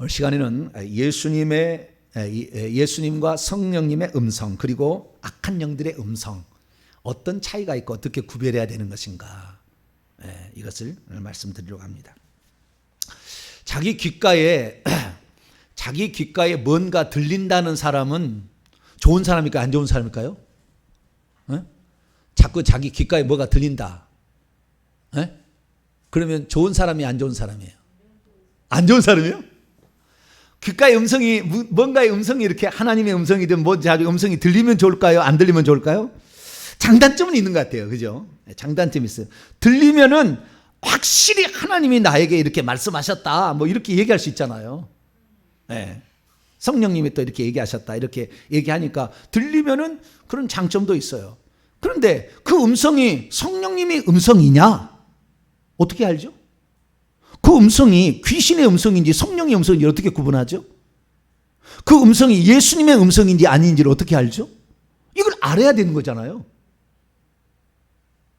오늘 시간에는 예수님과 성령님의 음성, 그리고 악한 영들의 음성, 어떤 차이가 있고 어떻게 구별해야 되는 것인가, 이것을 오늘 말씀드리려고 합니다. 자기 귓가에 뭔가 들린다는 사람은 좋은 사람일까요? 안 좋은 사람일까요? 자꾸 자기 귓가에 뭐가 들린다. 그러면 좋은 사람이 안 좋은 사람이에요? 안 좋은 사람이에요? 귓가의 음성이, 뭔가의 음성이 이렇게 하나님의 음성이든 뭐 자기 음성이 들리면 좋을까요? 안 들리면 좋을까요? 장단점은 있는 것 같아요. 그죠? 장단점이 있어요. 들리면은 확실히 하나님이 나에게 이렇게 말씀하셨다, 뭐 이렇게 얘기할 수 있잖아요. 성령님이 또 이렇게 얘기하셨다, 이렇게 얘기하니까 들리면은 그런 장점도 있어요. 그런데 그 음성이 성령님의 음성이냐? 어떻게 알죠? 그 음성이 귀신의 음성인지 성령의 음성인지 어떻게 구분하죠? 그 음성이 예수님의 음성인지 아닌지를 어떻게 알죠? 이걸 알아야 되는 거잖아요.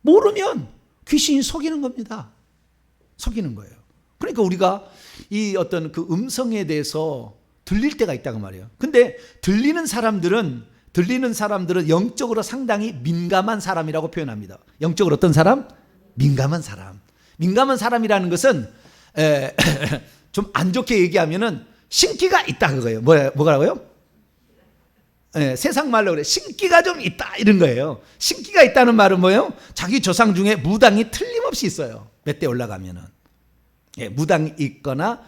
모르면 귀신이 속이는 겁니다. 속이는 거예요. 그러니까 우리가 이 어떤 그 음성에 대해서 들릴 때가 있다고 말이에요. 근데 들리는 사람들은 영적으로 상당히 민감한 사람이라고 표현합니다. 영적으로 어떤 사람? 민감한 사람. 민감한 사람이라는 것은 좀 안 좋게 얘기하면은 신기가 있다 그거예요. 뭐라고요? 세상 말로 그래. 신기가 좀 있다 이런 거예요. 신기가 있다는 말은 뭐예요? 자기 조상 중에 무당이 틀림없이 있어요. 몇 대 올라가면은. 무당이 있거나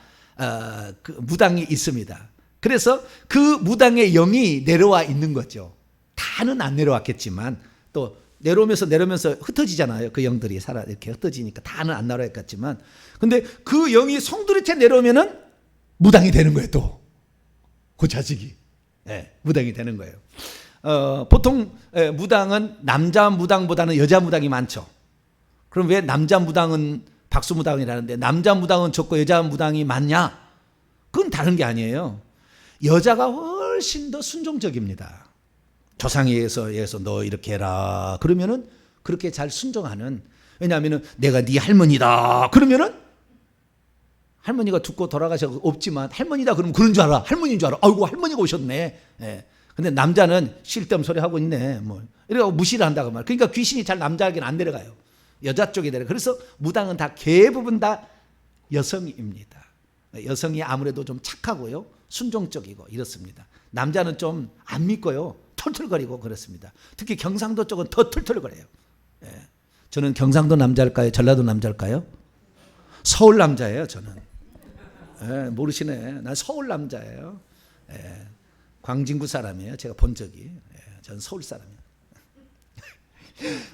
그 무당이 있습니다. 그래서 그 무당의 영이 내려와 있는 거죠. 다는 안 내려왔겠지만 또 내려오면서 흩어지잖아요. 그 영들이 이렇게 흩어지니까 다는 안 내려왔겠지만, 근데 그 영이 송두리째 내려오면은 무당이 되는 거예요. 또 그 자식이 무당이 되는 거예요. 보통 무당은 남자 무당보다는 여자 무당이 많죠. 그럼 왜 남자 무당은 박수 무당이라는데 남자 무당은 적고 여자 무당이 많냐? 그건 다른 게 아니에요. 여자가 훨씬 더 순종적입니다. 조상에 의해서 너 이렇게 해라 그러면은 그렇게 잘 순종하는. 왜냐하면은 내가 네 할머니다 그러면은 할머니가 죽고 돌아가셔서 없지만 할머니다 그러면 그런 줄 알아. 할머니인 줄 알아. 아이고 할머니가 오셨네. 근데 남자는 쓸데없는 소리 하고 있네. 뭐 이러고 무시를 한다고 말. 그러니까 귀신이 잘 남자에게는 안 내려가요. 여자 쪽에 내려. 그래서 무당은 다 대부분 다 여성입니다. 여성이 아무래도 좀 착하고요, 순종적이고 이렇습니다. 남자는 좀 안 믿고요, 털털거리고 그렇습니다. 특히 경상도 쪽은 더 털털거려요. 저는 경상도 남자일까요? 전라도 남자일까요? 서울 남자예요. 저는. 모르시네. 난 서울 남자예요. 광진구 사람이에요. 제가 본 적이. 저는 서울 사람이에요.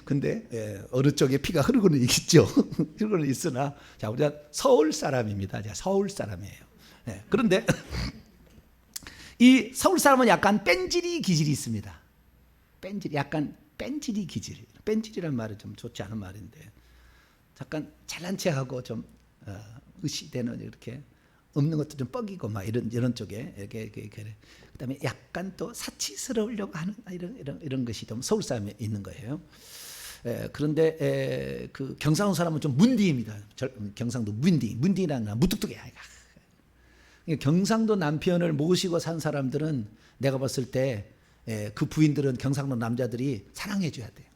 근데 어느 쪽에 피가 흐르고는 있죠. 흐르고는 있으나 자, 우리가 서울 사람입니다. 자, 서울 사람이에요. 그런데 이 서울 사람은 약간 뺀질이 기질이 있습니다. 약간 뺀질이 기질. 뺀질이라는 말은 좀 좋지 않은 말인데, 잠깐 잘난 체하고 좀 의시되는, 이렇게 없는 것도 좀 뻐기고 막 이런 쪽에 이렇게. 그다음에 약간 또 사치스러우려고 하는 이런 것이 좀 서울 사람에 있는 거예요. 그런데 그 경상도 사람은 좀 문디입니다. 경상도 문디라는 건 무뚝뚝해. 경상도 남편을 모시고 산 사람들은 내가 봤을 때 그 부인들은 경상도 남자들이 사랑해 줘야 돼요.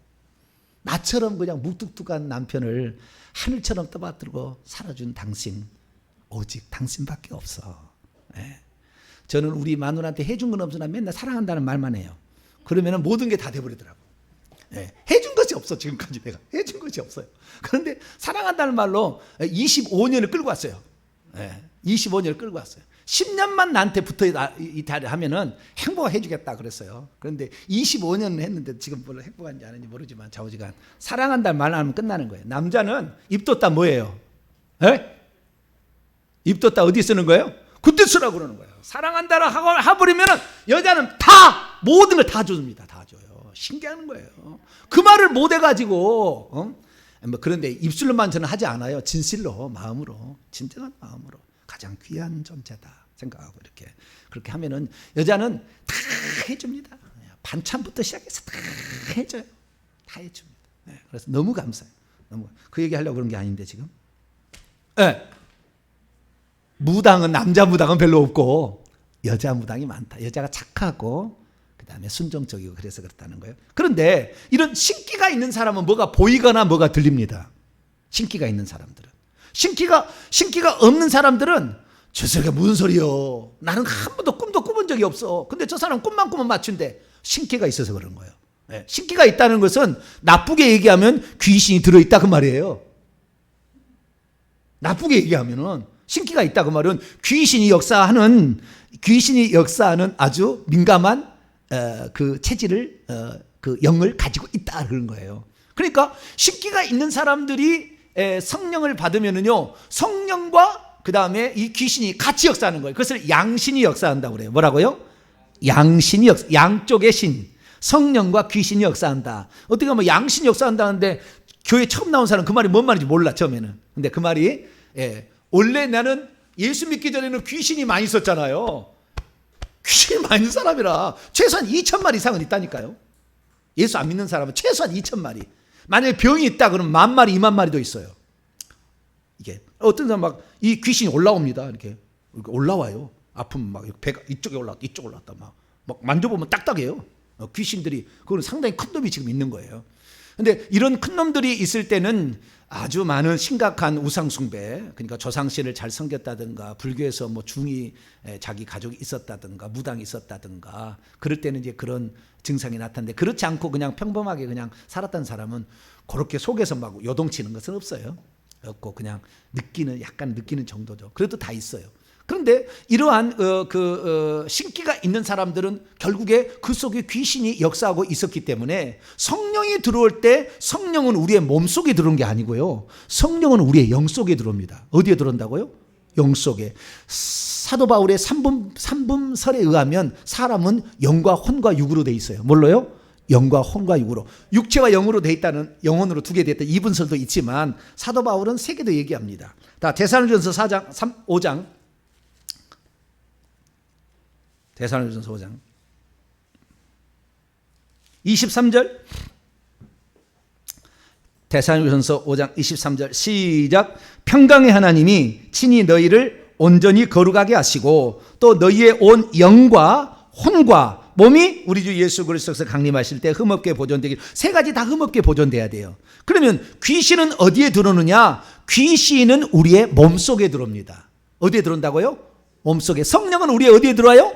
나처럼 그냥 무뚝뚝한 남편을 하늘처럼 떠받들고 살아준 당신, 오직 당신밖에 없어. 저는 우리 마누라한테 해준 건 없으나 맨날 사랑한다는 말만 해요. 그러면 모든 게 다 돼버리더라고. 해준 것이 없어. 지금까지 내가 해준 것이 없어요. 그런데 사랑한다는 말로 25년을 끌고 왔어요. 25년을 끌고 왔어요. 10년만 나한테 붙어 있다 하면은 행복해 주겠다 그랬어요. 그런데 25년을 했는데 지금 별로 행복한지 아닌지 모르지만 좌우지간 사랑한다는 말 하면 끝나는 거예요. 남자는 입 뒀다 뭐예요? 입 뒀다 어디 쓰는 거예요? 그때 쓰라고 그러는 거예요. 사랑한다라 하버리면은 여자는 다 모든 걸 다 줍니다. 다 줘요. 신기한 거예요. 그 말을 못 해가지고 뭐 그런데 입술로만 저는 하지 않아요. 진실로, 마음으로, 진정한 마음으로 가장 귀한 존재다 생각하고 그렇게 하면은 여자는 다 해줍니다. 반찬부터 시작해서 다 해줘요. 다 해줍니다. 그래서 너무 감사해요. 그 얘기 하려고 그런 게 아닌데 지금. 무당은, 남자 무당은 별로 없고 여자 무당이 많다. 여자가 착하고 그 다음에 순종적이고 그래서 그렇다는 거예요. 그런데 이런 신기가 있는 사람은 뭐가 보이거나 뭐가 들립니다. 신기가 있는 사람들은. 신기가 없는 사람들은 저 소리가 무슨 소리요? 나는 한 번도 꿈도 꾸본 적이 없어. 근데 저 사람 꿈만 꾸면 맞춘대. 신기가 있어서 그런 거예요. 네. 신기가 있다는 것은 나쁘게 얘기하면 귀신이 들어있다 그 말이에요. 나쁘게 얘기하면은 신기가 있다 그 말은 귀신이 역사하는 아주 민감한 그 체질을 그 영을 가지고 있다 그런 거예요. 그러니까 신기가 있는 사람들이 성령을 받으면은요, 성령과 그 다음에 이 귀신이 같이 역사하는 거예요. 그것을 양신이 역사한다고 그래요. 뭐라고요? 양신이 양쪽의 신, 성령과 귀신이 역사한다. 어떻게 보면 양신이 역사한다는데 교회 처음 나온 사람은 그 말이 뭔 말인지 몰라 처음에는. 근데 그 말이 원래 나는 예수 믿기 전에는 귀신이 많이 있었잖아요. 귀신이 많이 있는 사람이라 최소한 2,000마리 이상은 있다니까요. 예수 안 믿는 사람은 최소한 2,000마리. 만약에 병이 있다 그러면 10,000마리, 20,000마리도 있어요. 이게 어떤 사람 막 이 귀신이 올라옵니다. 이렇게 올라와요. 아프면 막 배가 이쪽에 올라왔다, 이쪽 올라왔다 막 만져보면 딱딱해요. 귀신들이 그건 상당히 큰 놈이 지금 있는 거예요. 근데 이런 큰 놈들이 있을 때는 아주 많은 심각한 우상숭배, 그러니까 조상신을 잘 섬겼다든가 불교에서 뭐 중이 자기 가족이 있었다든가 무당이 있었다든가 그럴 때는 이제 그런 증상이 나타나는데 그렇지 않고 그냥 평범하게 그냥 살았던 사람은 그렇게 속에서 막 요동치는 것은 없어요. 없고 그냥 약간 느끼는 정도죠. 그래도 다 있어요. 그런데 이러한 신기가 있는 사람들은 결국에 그 속에 귀신이 역사하고 있었기 때문에 성령이 들어올 때 성령은 우리의 몸속에 들어온 게 아니고요. 성령은 우리의 영 속에 들어옵니다. 어디에 들어온다고요? 영 속에. 사도 바울의 삼분설에 의하면 사람은 영과 혼과 육으로 돼 있어요. 뭘로요? 영과 혼과 육으로. 육체와 영으로 돼 있다는, 영혼으로 두 개 돼 있다. 이분설도 있지만 사도 바울은 세 개도 얘기합니다. 다 데살로니가전서 5장 데살로니가전서 5장 23절, 데살로니가전서 5장 23절 시작. 평강의 하나님이 친히 너희를 온전히 거룩하게 하시고 또 너희의 온 영과 혼과 몸이 우리 주 예수 그리스도께서 강림하실 때 흠없게 보존되길. 세 가지 다 흠없게 보존돼야 돼요. 그러면 귀신은 어디에 들어오느냐? 귀신은 우리의 몸속에 들어옵니다. 어디에 들어온다고요? 몸속에. 성령은 우리의 어디에 들어와요?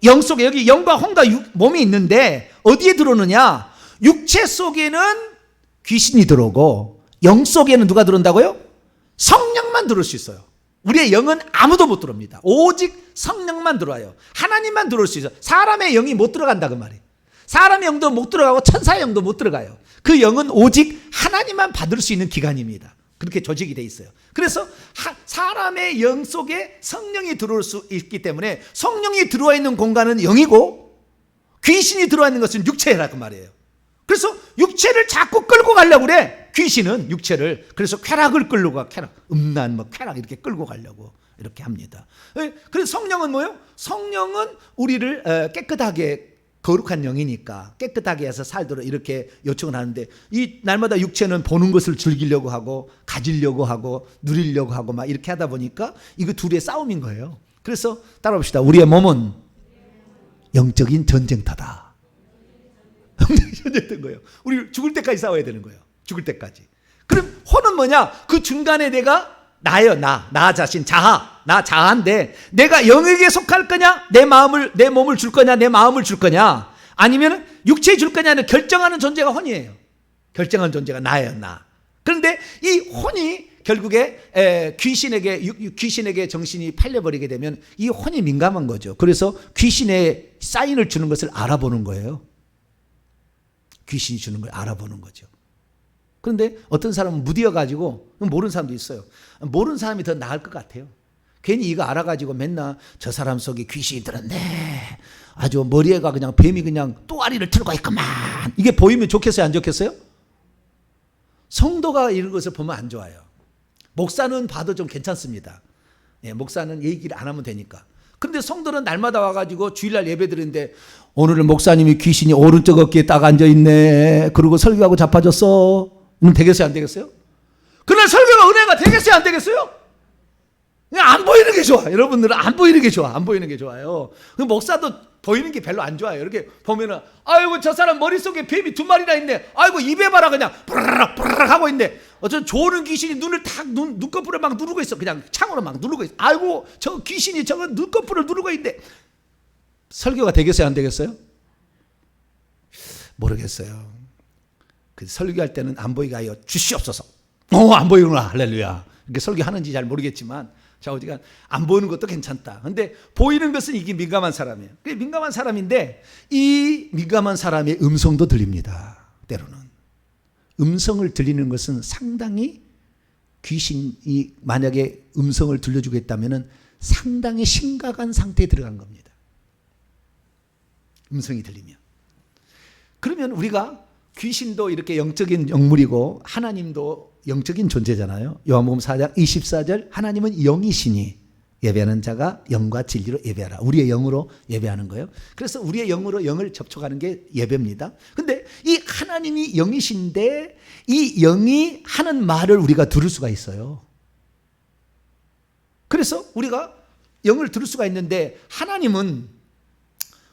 영 속에. 여기 영과 혼과 몸이 있는데 어디에 들어오느냐? 육체 속에는 귀신이 들어오고 영 속에는 누가 들어온다고요? 성령만 들어올 수 있어요. 우리의 영은 아무도 못 들어옵니다. 오직 성령만 들어와요. 하나님만 들어올 수 있어요. 사람의 영이 못 들어간다 그 말이에요. 사람의 영도 못 들어가고 천사의 영도 못 들어가요. 그 영은 오직 하나님만 받을 수 있는 기관입니다. 그렇게 조직이 돼 있어요. 그래서 사람의 영 속에 성령이 들어올 수 있기 때문에 성령이 들어와 있는 공간은 영이고 귀신이 들어와 있는 것은 육체라고 말이에요. 그래서 육체를 자꾸 끌고 가려고 그래. 귀신은 육체를. 그래서 쾌락을 끌고 가. 음란 쾌락 이렇게 끌고 가려고 이렇게 합니다. 그래서 성령은 뭐예요? 성령은 우리를 깨끗하게, 거룩한 영이니까 깨끗하게 해서 살도록 이렇게 요청을 하는데 이 날마다 육체는 보는 것을 즐기려고 하고 가지려고 하고 누리려고 하고 막 이렇게 하다 보니까 이거 둘의 싸움인 거예요. 그래서 따라봅시다. 우리의 몸은 영적인 전쟁터다. 전쟁터인 거예요. 우리 죽을 때까지 싸워야 되는 거예요. 죽을 때까지. 그럼 혼은 뭐냐? 그 중간에 내가 나예요. 나 자신, 나 자아인데 내가 영에게 속할 거냐? 내 몸을 줄 거냐? 내 마음을 줄 거냐? 아니면 육체에 줄 거냐는 결정하는 존재가 혼이에요. 결정하는 존재가 나예요. 나. 그런데 이 혼이 결국에 귀신에게 정신이 팔려버리게 되면 이 혼이 민감한 거죠. 그래서 귀신의 사인을 주는 것을 알아보는 거예요. 귀신이 주는 걸 알아보는 거죠. 그런데 어떤 사람은 무디어가지고 모르는 사람도 있어요. 모르는 사람이 더 나을 것 같아요. 괜히 이거 알아가지고 맨날 저 사람 속에 귀신이 들었네. 아주 머리에가 그냥 뱀이 그냥 또아리를 틀고 있구만. 이게 보이면 좋겠어요? 안 좋겠어요? 성도가 이런 것을 보면 안 좋아요. 목사는 봐도 좀 괜찮습니다. 목사는 얘기를 안 하면 되니까. 그런데 성도는 날마다 와가지고 주일날 예배 드리는데 오늘은 목사님이 귀신이 오른쪽 어깨에 딱 앉아있네. 그리고 설교하고 자빠졌어. 되겠어요? 안 되겠어요? 그날 설교가 은혜가 되겠어요? 안 되겠어요? 그냥 안 보이는 게 좋아. 여러분들은 안 보이는 게 좋아. 안 보이는 게 좋아요. 그 목사도 보이는 게 별로 안 좋아요. 이렇게 보면은 아이고 저 사람 머릿속에 뱀이 2마리나 있네. 아이고 입에 봐라 그냥 부르르 부르르 하고 있네. 어쩐 조는 귀신이 눈을 탁 눈꺼풀을 막 누르고 있어. 그냥 창으로 막 누르고 있어. 아이고 저 귀신이 저거 눈꺼풀을 누르고 있네. 설교가 되겠어요? 안 되겠어요? 모르겠어요. 그 설교할 때는 안 보이게 하여 주시옵소서. 안 보이구나. 할렐루야. 이렇게 설교하는지 잘 모르겠지만 자, 어디가 안 보이는 것도 괜찮다. 근데 보이는 것은 이게 민감한 사람이에요. 민감한 사람인데 이 민감한 사람의 음성도 들립니다. 때로는. 음성을 들리는 것은 상당히 귀신이 만약에 음성을 들려주고 있다면 상당히 심각한 상태에 들어간 겁니다. 음성이 들리면. 그러면 우리가 귀신도 이렇게 영적인 영물이고 하나님도 영적인 존재잖아요. 요한복음 4장 24절 하나님은 영이시니 예배하는 자가 영과 진리로 예배하라. 우리의 영으로 예배하는 거예요. 그래서 우리의 영으로 영을 접촉하는 게 예배입니다. 근데 이 하나님이 영이신데 이 영이 하는 말을 우리가 들을 수가 있어요. 그래서 우리가 영을 들을 수가 있는데 하나님은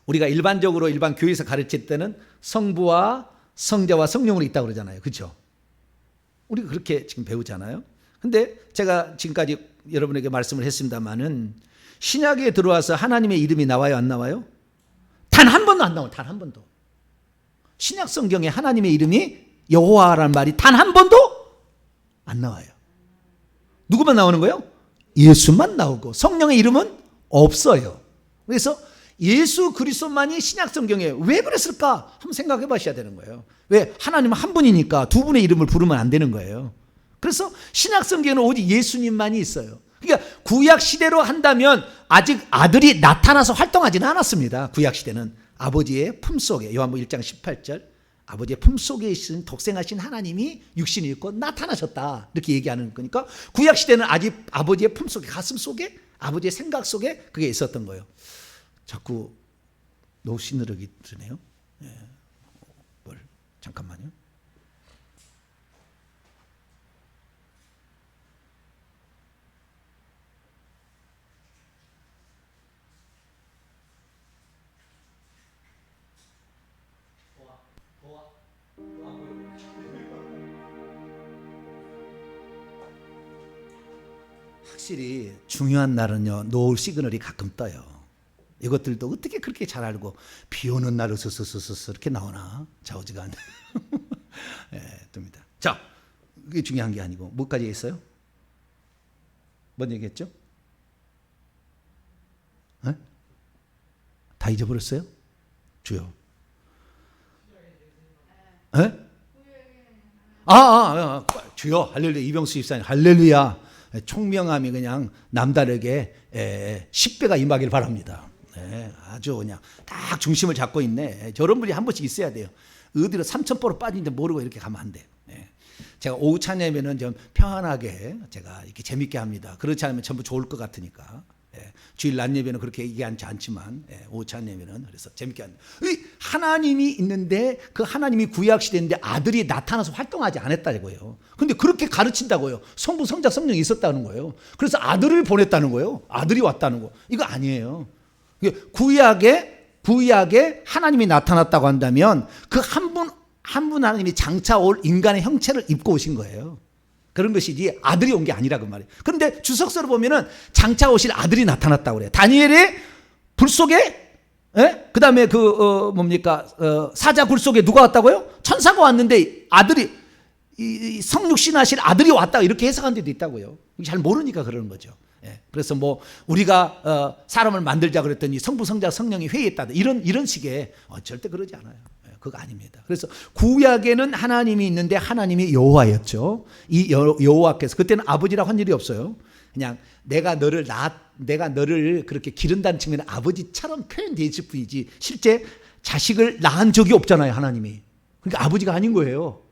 우리가 일반적으로 일반 교회에서 가르칠 때는 성부와 성자와 성령으로 있다고 그러잖아요. 그렇죠? 우리가 그렇게 지금 배우잖아요. 근데 제가 지금까지 여러분에게 말씀을 했습니다마는 신약에 들어와서 하나님의 이름이 나와요? 안 나와요? 단 한 번도 안 나와요. 단 한 번도. 신약 성경에 하나님의 이름이 여호와라는 말이 단 한 번도 안 나와요. 누구만 나오는 거예요? 예수만 나오고 성령의 이름은 없어요. 그래서 예수 그리스도만이 신약 성경에 왜 그랬을까? 한번 생각해 보셔야 되는 거예요. 왜? 하나님은 한 분이니까 두 분의 이름을 부르면 안 되는 거예요. 그래서 신약 성경에는 오직 예수님만이 있어요. 그러니까 구약 시대로 한다면 아직 아들이 나타나서 활동하지는 않았습니다. 구약 시대는 아버지의 품속에 요한복음 1장 18절 아버지의 품속에 있으신 독생하신 하나님이 육신이 있고 나타나셨다. 이렇게 얘기하는 거니까 구약 시대는 아직 아버지의 품속에 가슴 속에 아버지의 생각 속에 그게 있었던 거예요. 자꾸 노시느러기 드네요. 예. 뭘 잠깐만요. 확실히 중요한 날은요 노을 시그널이 가끔 떠요. 이것들도 어떻게 그렇게 잘 알고 비 오는 날은 스스스스 이렇게 나오나 좌우지간 예, 뜹니다. 자, 그게 중요한 게 아니고 뭐까지 했어요? 뭔 얘기했죠? 예? 다 잊어버렸어요? 주요. 예? 주요. 할렐루야. 이병수 집사님 할렐루야. 총명함이 그냥 남다르게 10배가 임하길 바랍니다. 네, 아주 그냥 딱 중심을 잡고 있네. 저런 분이 한 번씩 있어야 돼요. 어디로 3,000%로 빠진지 모르고 이렇게 가면 안 돼요. 네. 제가 오후 찬양하면은 좀 평안하게 제가 이렇게 재밌게 합니다. 그렇지 않으면 전부 좋을 것 같으니까. 예, 주일 낮 예배는 그렇게 얘기하지 않지만 오후 찬양하면은 그래서 재밌게 합니다. 하나님이 있는데 그 하나님이 구약 시대인데 아들이 나타나서 활동하지 않았다고요. 근데 그렇게 가르친다고요. 성부, 성자, 성령이 있었다는 거예요. 그래서 아들을 보냈다는 거예요. 아들이 왔다는 거. 이거 아니에요. 구약에 하나님이 나타났다고 한다면 그 한 분 하나님이 장차 올 인간의 형체를 입고 오신 거예요. 그런 것이지 아들이 온 게 아니라고 말이에요. 그런데 주석서를 보면은 장차 오실 아들이 나타났다고 그래요. 다니엘의 불 속에, 그 다음에 사자 굴 속에 누가 왔다고요? 천사가 왔는데 아들이, 성육신 하실 아들이 왔다 이렇게 해석한 데도 있다고요. 잘 모르니까 그러는 거죠. 그래서 우리가 사람을 만들자 그랬더니 성부, 성자, 성령이 회의했다. 이런 식의 절대 그러지 않아요. 그거 아닙니다. 그래서 구약에는 하나님이 있는데 하나님이 여호와였죠. 이 여호와께서 그때는 아버지라고 한 일이 없어요. 그냥 내가 너를 그렇게 기른다는 측면에 아버지처럼 표현되어 있을 뿐이지 실제 자식을 낳은 적이 없잖아요. 하나님이. 그러니까 아버지가 아닌 거예요.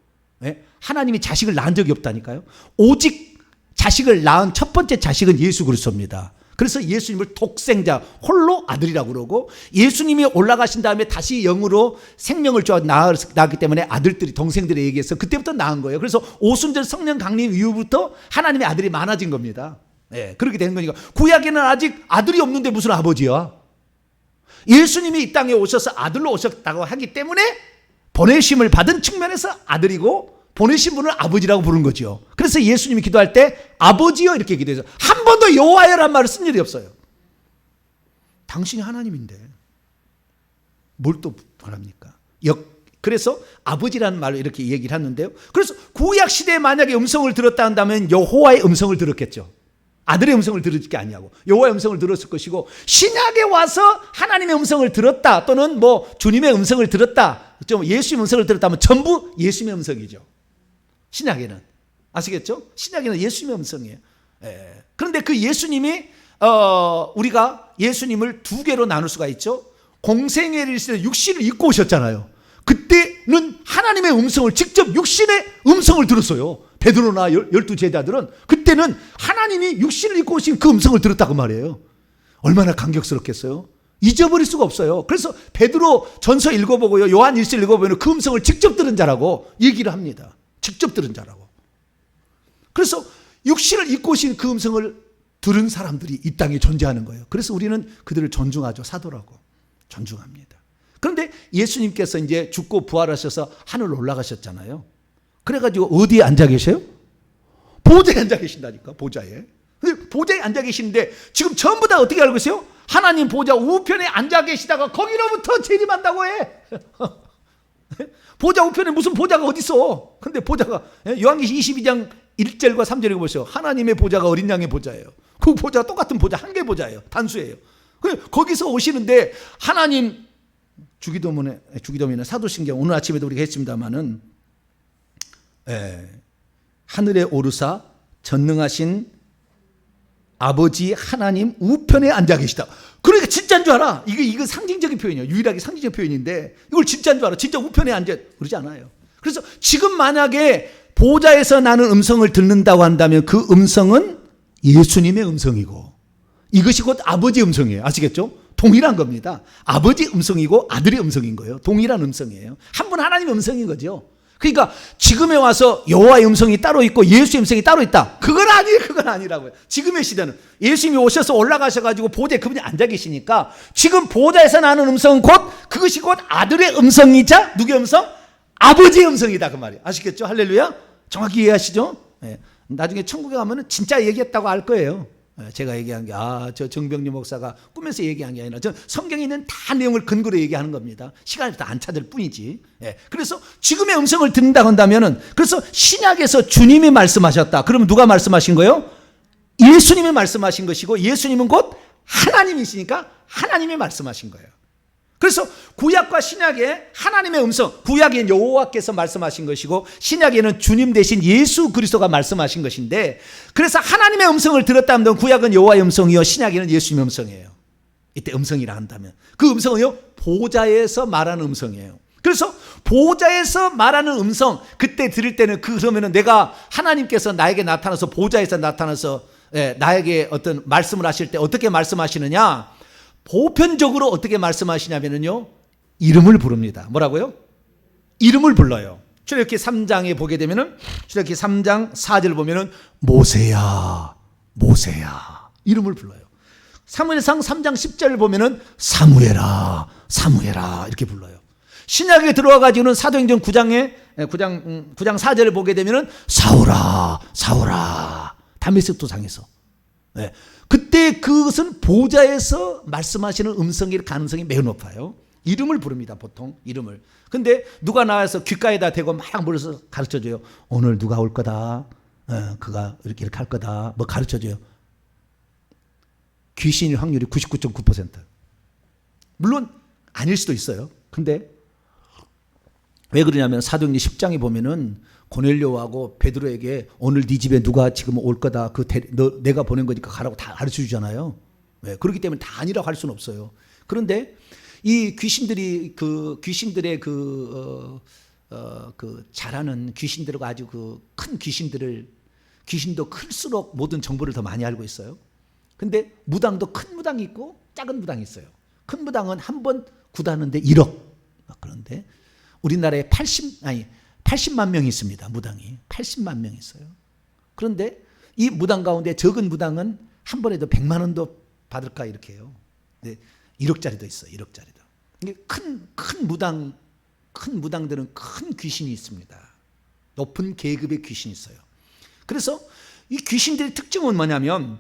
하나님이 자식을 낳은 적이 없다니까요. 오직 자식을 낳은 첫 번째 자식은 예수 그리스도입니다. 그래서 예수님을 독생자 홀로 아들이라고 그러고 예수님이 올라가신 다음에 다시 영으로 생명을 주어 낳았기 때문에 아들들이 동생들에 얘기해서 그때부터 낳은 거예요. 그래서 오순절 성령 강림 이후부터 하나님의 아들이 많아진 겁니다. 예, 그렇게 되는 거니까 구약에는 아직 아들이 없는데 무슨 아버지야? 예수님이 이 땅에 오셔서 아들로 오셨다고 하기 때문에 보내심을 받은 측면에서 아들이고 보내신 분을 아버지라고 부른 거죠. 그래서 예수님이 기도할 때 아버지여 이렇게 기도해서 한 번도 여호와여란 말을 쓴 일이 없어요. 당신이 하나님인데 뭘 또 바랍니까? 그래서 아버지라는 말로 이렇게 얘기를 하는데요. 그래서 구약 시대에 만약에 음성을 들었다 한다면 여호와의 음성을 들었겠죠. 아들의 음성을 들을 게 아니하고 여호와의 음성을 들었을 것이고, 신약에 와서 하나님의 음성을 들었다 또는 뭐 주님의 음성을 들었다, 좀 예수의 음성을 들었다면 전부 예수님의 음성이죠. 신약에는 아시겠죠? 신약에는 예수님의 음성이에요. 예. 그런데 그 예수님이 우리가 예수님을 두 개로 나눌 수가 있죠. 공생애를 있을 때 육신을 입고 오셨잖아요. 그때는 하나님의 음성을 직접 육신의 음성을 들었어요. 베드로나 12 제자들은 그때는 하나님이 육신을 입고 오신 그 음성을 들었다고 말이에요. 얼마나 감격스럽겠어요. 잊어버릴 수가 없어요. 그래서 베드로 전서 읽어보고요, 요한 1서 읽어보면 그 음성을 직접 들은 자라고 얘기를 합니다. 직접 들은 자라고. 그래서 육신을 입고 오신 그 음성을 들은 사람들이 이 땅에 존재하는 거예요. 그래서 우리는 그들을 존중하죠. 사도라고 존중합니다. 그런데 예수님께서 이제 죽고 부활하셔서 하늘로 올라가셨잖아요. 그래가지고 어디에 앉아 계세요? 보좌에 앉아 계신다니까, 보좌에. 근데 보좌에 앉아 계시는데 지금 전부 다 어떻게 알고 계세요? 하나님 보좌 우편에 앉아 계시다가 거기로부터 재림한다고 해. 보좌 우편에 무슨 보좌가 어디 있어? 근데 보좌가 요한계시 22장 1절과 3절에 보세요. 하나님의 보좌가 어린 양의 보좌예요. 그 보좌가 똑같은 보좌, 한 개 보좌예요. 단수예요. 거기서 오시는데 하나님, 주기도문에 사도신경 오늘 아침에도 우리가 했습니다마는, 하늘에 오르사 전능하신 아버지 하나님 우편에 앉아 계시다. 그러니까 진짜인 줄 알아. 이거 상징적인 표현이에요. 유일하게 상징적 표현인데 이걸 진짜인 줄 알아. 진짜 우편에 앉아, 그러지 않아요. 그래서 지금 만약에 보좌에서 나는 음성을 듣는다고 한다면 그 음성은 예수님의 음성이고 이것이 곧 아버지의 음성이에요. 아시겠죠? 동일한 겁니다. 아버지 음성이고 아들의 음성인 거예요. 동일한 음성이에요. 한 분 하나님의 음성인 거죠. 그러니까 지금에 와서 여호와의 음성이 따로 있고 예수의 음성이 따로 있다. 그건 아니에요. 그건 아니라고요. 지금의 시대는 예수님이 오셔서 올라가셔가지고 보좌에 그분이 앉아 계시니까 지금 보좌에서 나는 음성은 그것이 곧 아들의 음성이자 누구의 음성? 아버지의 음성이다 그 말이에요. 아시겠죠? 할렐루야. 정확히 이해하시죠? 네. 나중에 천국에 가면은 진짜 얘기했다고 알 거예요. 제가 얘기한 게 저 정병리 목사가 꿈에서 얘기한 게 아니라 저 성경에 있는 다 내용을 근거로 얘기하는 겁니다. 시간을 다 안 찾을 뿐이지. 그래서 지금의 음성을 듣는다고 한다면은, 그래서 신약에서 주님이 말씀하셨다. 그러면 누가 말씀하신 거예요? 예수님이 말씀하신 것이고 예수님은 곧 하나님이시니까 하나님이 말씀하신 거예요. 그래서 구약과 신약에 하나님의 음성, 구약에는 여호와께서 말씀하신 것이고 신약에는 주님 대신 예수 그리스도가 말씀하신 것인데, 그래서 하나님의 음성을 들었다면 구약은 여호와의 음성이요 신약에는 예수님의 음성이에요. 이때 음성이라 한다면 그 음성은요 보좌에서 말하는 음성이에요. 그래서 보좌에서 말하는 음성, 그때 들을 때는 그러면은 내가 하나님께서 나에게 나타나서 보좌에서 나타나서 나에게 어떤 말씀을 하실 때 어떻게 말씀하시느냐? 보편적으로 어떻게 말씀하시냐면요, 이름을 부릅니다. 뭐라고요? 이름을 불러요. 출애굽기 3장에 보게 되면은, 출애굽기 3장 4절 보면은 모세야, 모세야 이름을 불러요. 사무엘상 3장 10절 보면은 사무엘아, 사무엘아 이렇게 불러요. 신약에 들어와 가지고는 사도행전 9장 4절을 보게 되면은 사울아, 사울아 다메섹 도상에서. 그때 그것은 보좌에서 말씀하시는 음성일 가능성이 매우 높아요. 이름을 부릅니다. 보통 이름을. 근데 누가 나와서 귓가에다 대고 막 물어서 가르쳐줘요. 오늘 누가 올 거다, 그가 이렇게 할 거다, 뭐 가르쳐줘요. 귀신일 확률이 99.9%. 물론 아닐 수도 있어요. 근데 왜 그러냐면 사도행전 10장에 보면은 고넬료하고 베드로에게 오늘 네 집에 누가 지금 올 거다, 내가 보낸 거니까 가라고 다 가르쳐 주잖아요. 그렇기 때문에 다 아니라고 할 수는 없어요. 그런데 이 귀신들이 귀신들의 잘하는 귀신들과 아주 큰 귀신도 클수록 모든 정보를 더 많이 알고 있어요. 근데 무당도 큰 무당이 있고 작은 무당이 있어요. 큰 무당은 한 번 구다하는데 1억. 그런데 우리나라에 80만 명이 있습니다. 무당이 80만 명 있어요. 그런데 이 무당 가운데 적은 무당은 한 번에도 100만 원도 받을까 이렇게 해요. 네, 1억짜리도 있어요. 1억짜리도. 이게 큰 무당들은 큰 귀신이 있습니다. 높은 계급의 귀신이 있어요. 그래서 이 귀신들의 특징은 뭐냐면,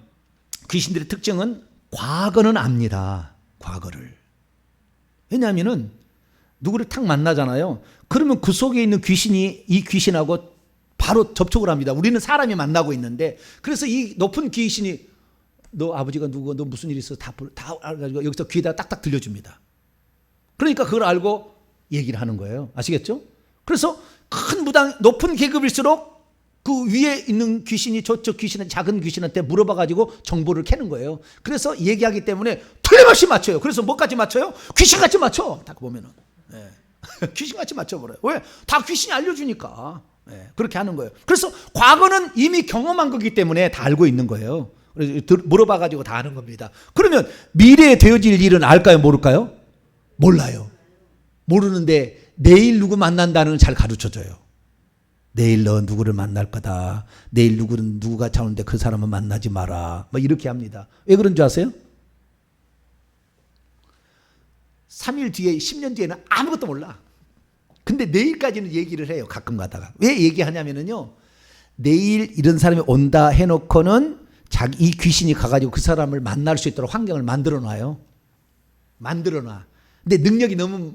귀신들의 특징은 과거는 압니다. 과거를. 왜냐하면은 누구를 탁 만나잖아요. 그러면 그 속에 있는 귀신이 이 귀신하고 바로 접촉을 합니다. 우리는 사람이 만나고 있는데, 그래서 이 높은 귀신이 너 아버지가 누구, 너 무슨 일 있어, 다 알아가지고 여기서 귀에다 딱딱 들려줍니다. 그러니까 그걸 알고 얘기를 하는 거예요. 아시겠죠? 그래서 큰 무당, 높은 계급일수록 그 위에 있는 귀신이 저쪽 귀신은 작은 귀신한테 물어봐가지고 정보를 캐는 거예요. 그래서 얘기하기 때문에 틀림없이 맞춰요. 그래서 뭐까지 맞춰요? 귀신같이 맞춰. 딱 보면은. 네. 귀신같이 맞춰버려요. 왜? 다 귀신이 알려주니까. 네. 그렇게 하는 거예요. 그래서 과거는 이미 경험한 거기 때문에 다 알고 있는 거예요. 물어봐가지고 다 아는 겁니다. 그러면 미래에 되어질 일은 알까요? 모를까요? 몰라요. 모르는데 내일 누구 만난다는 걸 잘 가르쳐줘요. 내일 너 누구를 만날 거다. 내일 누구가 자오는데 그 사람은 만나지 마라. 뭐 이렇게 합니다. 왜 그런 줄 아세요? 3일 뒤에 10년 뒤에는 아무것도 몰라. 근데 내일까지는 얘기를 해요. 가끔 가다가. 왜 얘기하냐면요, 내일 이런 사람이 온다 해놓고는 이 귀신이 가가지고 그 사람을 만날 수 있도록 환경을 만들어 놔요. 만들어 놔. 근데 능력이 너무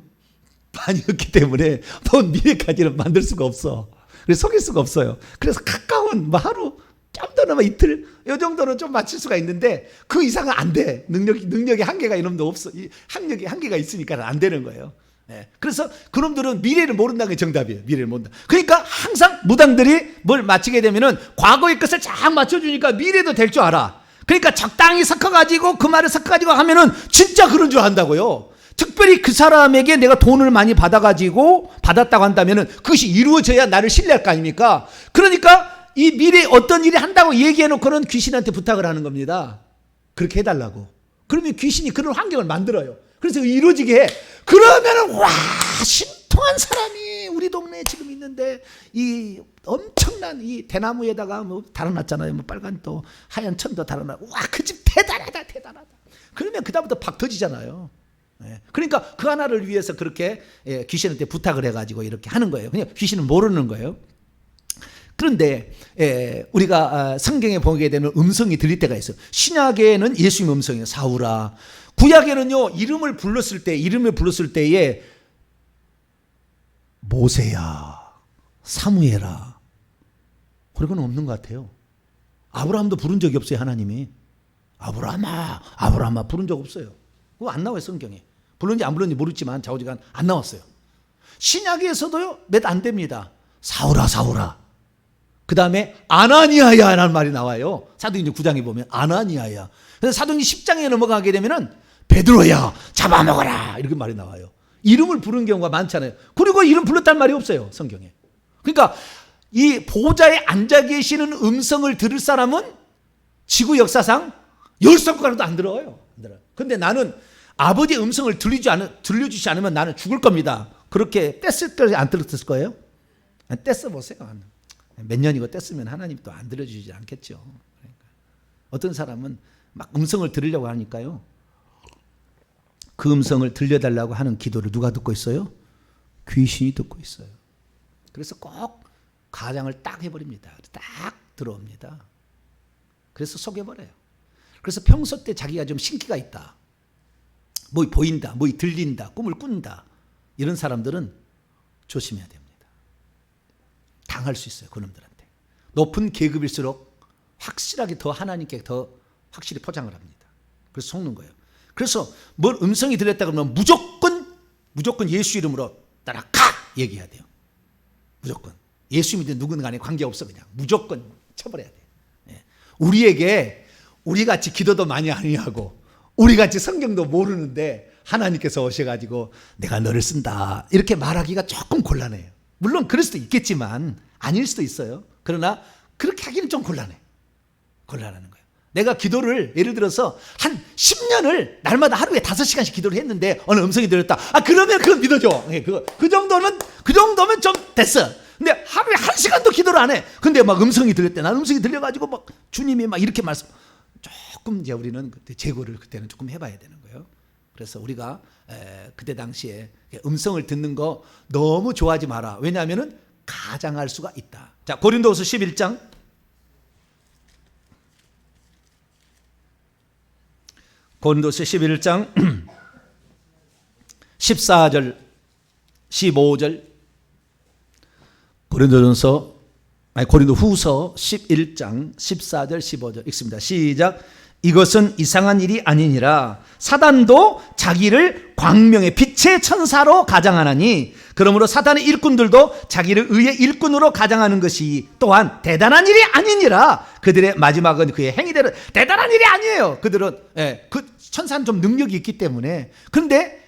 많이 없기 때문에 넌 미래까지는 만들 수가 없어. 그래서 속일 수가 없어요. 그래서 가까운 뭐 하루, 좀 더는 뭐 이틀, 이 정도는 좀 맞출 수가 있는데 그 이상은 안 돼. 능력의 한계가 이놈도 없어. 학력이 한계가 있으니까 안 되는 거예요. 네. 그래서 그놈들은 미래를 모른다는 게 정답이에요. 미래를 모른다. 그러니까 항상 무당들이 뭘 맞히게 되면은 과거의 것을 쫙 맞춰주니까 미래도 될 줄 알아. 그러니까 적당히 섞어가지고 그 말을 섞어가지고 하면은 진짜 그런 줄 안다고요. 특별히 그 사람에게 내가 돈을 많이 받았다고 한다면은 그것이 이루어져야 나를 신뢰할 거 아닙니까? 그러니까 이 미래에 어떤 일이 한다고 얘기해놓고는 귀신한테 부탁을 하는 겁니다. 그렇게 해달라고. 그러면 귀신이 그런 환경을 만들어요. 그래서 이루어지게 해. 그러면은 와, 신통한 사람이 우리 동네에 지금 있는데 이 엄청난 이 대나무에다가 뭐 달아놨잖아요. 뭐 빨간 또 하얀 천도 달아놨고, 와, 그 집 대단하다. 그러면 그다음부터 박 터지잖아요. 예. 그러니까 그 하나를 위해서 그렇게 귀신한테 부탁을 해가지고 이렇게 하는 거예요. 그냥 귀신은 모르는 거예요. 그런데 우리가 성경에 보게 되는 음성이 들릴 때가 있어요. 신약에는 예수님 음성이에요. 사울아. 구약에는요, 이름을 불렀을 때에 모세야, 사무엘아, 그런 건 없는 것 같아요. 아브라함도 부른 적이 없어요. 하나님이 아브라함아 부른 적 없어요. 그거 안 나와요. 성경에. 불렀는지 안 불렀는지 모르지만 좌우지간 안 나왔어요. 신약에서도요, 몇 안 됩니다. 사울아. 그 다음에 아나니아야 라는 말이 나와요. 사도행전 9장에 보면 아나니아야. 그래서 사도행전 10장에 넘어가게 되면은 베드로야 잡아먹어라 이렇게 말이 나와요. 이름을 부르는 경우가 많잖아요. 그리고 이름 불렀다는 말이 없어요. 성경에. 그러니까 이 보좌에 앉아 계시는 음성을 들을 사람은 지구 역사상 10손가락도 안 들어요. 근데 나는 아버지의 음성을 들려주지 않으면 나는 죽을 겁니다. 그렇게 뗐을 거예요? 안 들었을 거예요? 뗐어 보세요. 몇 년이고 뗐으면 하나님 또 안 들려주지 않겠죠. 그러니까. 어떤 사람은 막 음성을 들으려고 하니까요, 그 음성을 들려달라고 하는 기도를 누가 듣고 있어요? 귀신이 듣고 있어요. 그래서 꼭 가장을 딱 해버립니다. 딱 들어옵니다. 그래서 속여버려요. 그래서 평소 때 자기가 좀 신기가 있다, 뭐 보인다, 뭐 들린다, 꿈을 꾼다, 이런 사람들은 조심해야 됩니다. 당할 수 있어요. 그놈들한테. 높은 계급일수록 확실하게 더 하나님께 더 확실히 포장을 합니다. 그래서 속는 거예요. 그래서 뭘 음성이 들렸다 그러면 무조건 예수 이름으로 따라 가 얘기해야 돼요. 무조건. 예수 믿는 누군 간에 관계없어. 그냥 무조건 쳐버려야 돼요. 예. 우리에게 우리같이 기도도 많이 안 하고 우리같이 성경도 모르는데 하나님께서 오셔가지고 내가 너를 쓴다 이렇게 말하기가 조금 곤란해요. 물론 그럴 수도 있겠지만 아닐 수도 있어요. 그러나 그렇게 하기는 좀 곤란하는 거예요. 내가 기도를 예를 들어서 한 10년을 날마다 하루에 5시간씩 기도를 했는데 어느 음성이 들렸다. 그러면 그건 믿어줘. 그 정도면 좀 됐어. 근데 하루에 1시간도 기도를 안 해. 근데 막 음성이 들렸대. 난 음성이 들려가지고 막 주님이 막 이렇게 말씀, 조금 이제 우리는 그때 재고를 그때는 조금 해봐야 되는 거예요. 그래서 우리가 그때 당시에 음성을 듣는 거 너무 좋아하지 마라. 왜냐하면은 가장할 수가 있다. 자, 고린도후서 11장. 고린도서 11장 14절 15절 고린도후서 11장 14절 15절 읽습니다. 시작. 이것은 이상한 일이 아니니라. 사단도 자기를 광명의 빛의 천사로 가장하나니 그러므로 사단의 일꾼들도 자기를 의의 일꾼으로 가장하는 것이 또한 대단한 일이 아니니라. 그들의 마지막은 그의 행위대로 대단한 일이 아니에요. 그들은 그 천사는 좀 능력이 있기 때문에. 그런데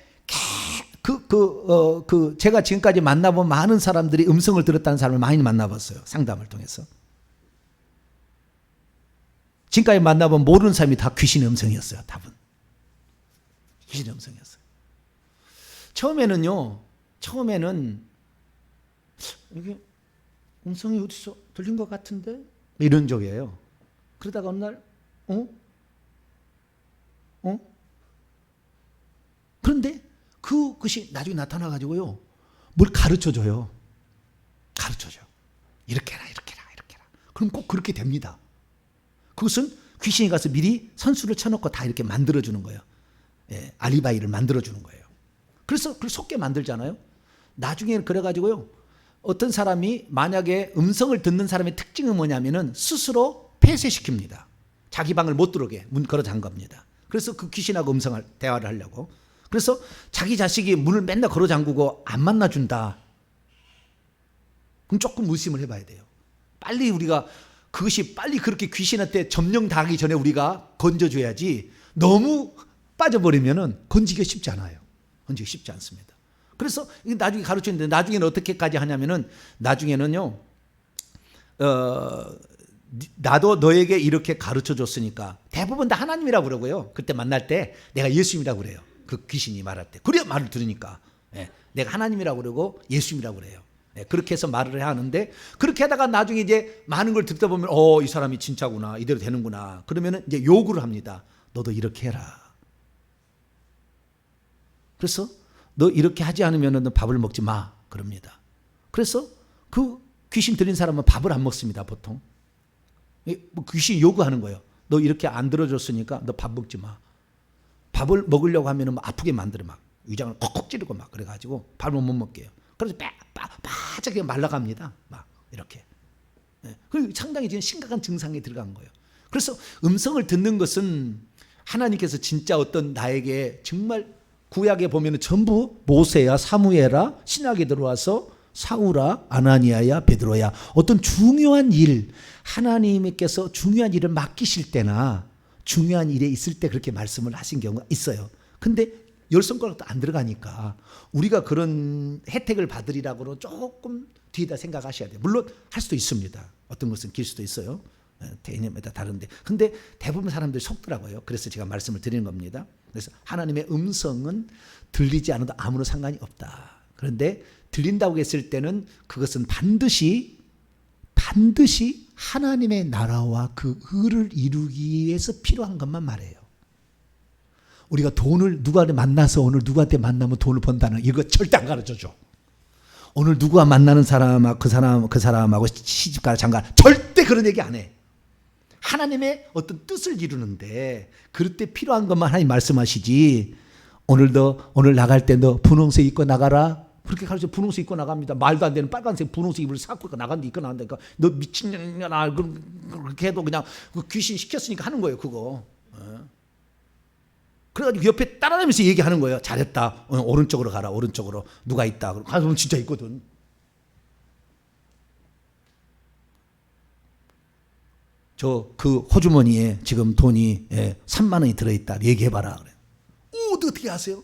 제가 지금까지 만나본 많은 사람들이 음성을 들었다는 사람을 많이 만나봤어요. 상담을 통해서. 지금까지 만나본 모르는 사람이 다 귀신의 음성이었어요. 답은 귀신의 음성이었어요. 처음에는 이게 음성이 어디서 들린 것 같은데 이런 적이에요. 그러다가 어느 날 그런데 그것이 나중에 나타나가지고요 뭘 가르쳐줘요. 이렇게 해라. 그럼 꼭 그렇게 됩니다. 그것은 귀신이 가서 미리 선수를 쳐놓고 다 이렇게 만들어주는 거예요. 알리바이를 만들어주는 거예요. 그래서 그걸 속게 만들잖아요. 나중에 그래가지고요 어떤 사람이 만약에 음성을 듣는 사람의 특징은 뭐냐면은 스스로 폐쇄시킵니다. 자기 방을 못 들어오게 문 걸어 잠 겁니다. 그래서 그 귀신하고 대화를 하려고. 그래서 자기 자식이 문을 맨날 걸어 잠그고 안 만나준다. 그럼 조금 의심을 해봐야 돼요. 그것이 빨리 그렇게 귀신한테 점령당하기 전에 우리가 건져줘야지. 너무 빠져버리면은 건지기가 쉽지 않아요. 건지기 쉽지 않습니다. 그래서 나중에 가르치는데 나중에는 어떻게까지 하냐면은 나중에는요 나도 너에게 이렇게 가르쳐 줬으니까 대부분 다 하나님이라고 그러고요. 그때 만날 때 내가 예수님이라고 그래요. 그 귀신이 말할 때. 그래야 말을 들으니까. 내가 하나님이라고 그러고 예수님이라고 그래요. 그렇게 해서 말을 해야 하는데 그렇게 하다가 나중에 이제 많은 걸 듣다 보면 이 사람이 진짜구나. 이대로 되는구나. 그러면 이제 요구를 합니다. 너도 이렇게 해라. 그래서 너 이렇게 하지 않으면 너 밥을 먹지 마. 그럽니다. 그래서 그 귀신 들린 사람은 밥을 안 먹습니다. 보통. 귀신이 요구하는 거예요. 너 이렇게 안 들어줬으니까 너 밥 먹지 마. 밥을 먹으려고 하면 아프게 만들어 막 위장을 콕콕 찌르고 막 그래가지고 밥을 못 먹게 해요. 그래서 바짝 말라갑니다. 막 이렇게. 그리고 상당히 지금 심각한 증상이 들어간 거예요. 그래서 음성을 듣는 것은 하나님께서 진짜 어떤 나에게 정말 구약에 보면 전부 모세야 사무엘아 신약에 들어와서 사울아 아나니아야 베드로야 어떤 중요한 일 하나님께서 중요한 일을 맡기실 때나 중요한 일에 있을 때 그렇게 말씀을 하신 경우가 있어요. 근데 열 손가락도 안 들어가니까 우리가 그런 혜택을 받으리라고는 조금 뒤에다 생각하셔야 돼요. 물론 할 수도 있습니다. 어떤 것은 길 수도 있어요. 개념에 따라 다른데. 근데 대부분 사람들이 속더라고요. 그래서 제가 말씀을 드리는 겁니다. 그래서 하나님의 음성은 들리지 않아도 아무런 상관이 없다. 그런데 들린다고 했을 때는 그것은 반드시 하나님의 나라와 그 의를 이루기 위해서 필요한 것만 말해요. 우리가 돈을 누구한테 만나서 오늘 누구한테 만나면 돈을 번다는 이거 절대 안 가르쳐줘. 오늘 누구와 만나는 사람하고 그 사람하고 시집가 장가 절대 그런 얘기 안 해. 하나님의 어떤 뜻을 이루는데 그럴 때 필요한 것만 하나님 말씀하시지. 오늘 나갈 때 너 분홍색 입고 나가라. 그렇게 가르쳐 분홍색 입고 나갑니다. 말도 안 되는 빨간색 분홍색 입을 사고 나간다 입고 나간다니까 너 미친년아 그렇게 해도 그냥 귀신 시켰으니까 하는 거예요 그거. 그래가지고 옆에 따라다니면서 얘기하는 거예요. 잘했다. 오른쪽으로 가라. 오른쪽으로 누가 있다. 그럼 가서 보면 진짜 있거든. 그 호주머니에 지금 돈이 3만 원이 들어있다. 얘기해봐라. 그래. 어떻게 아세요?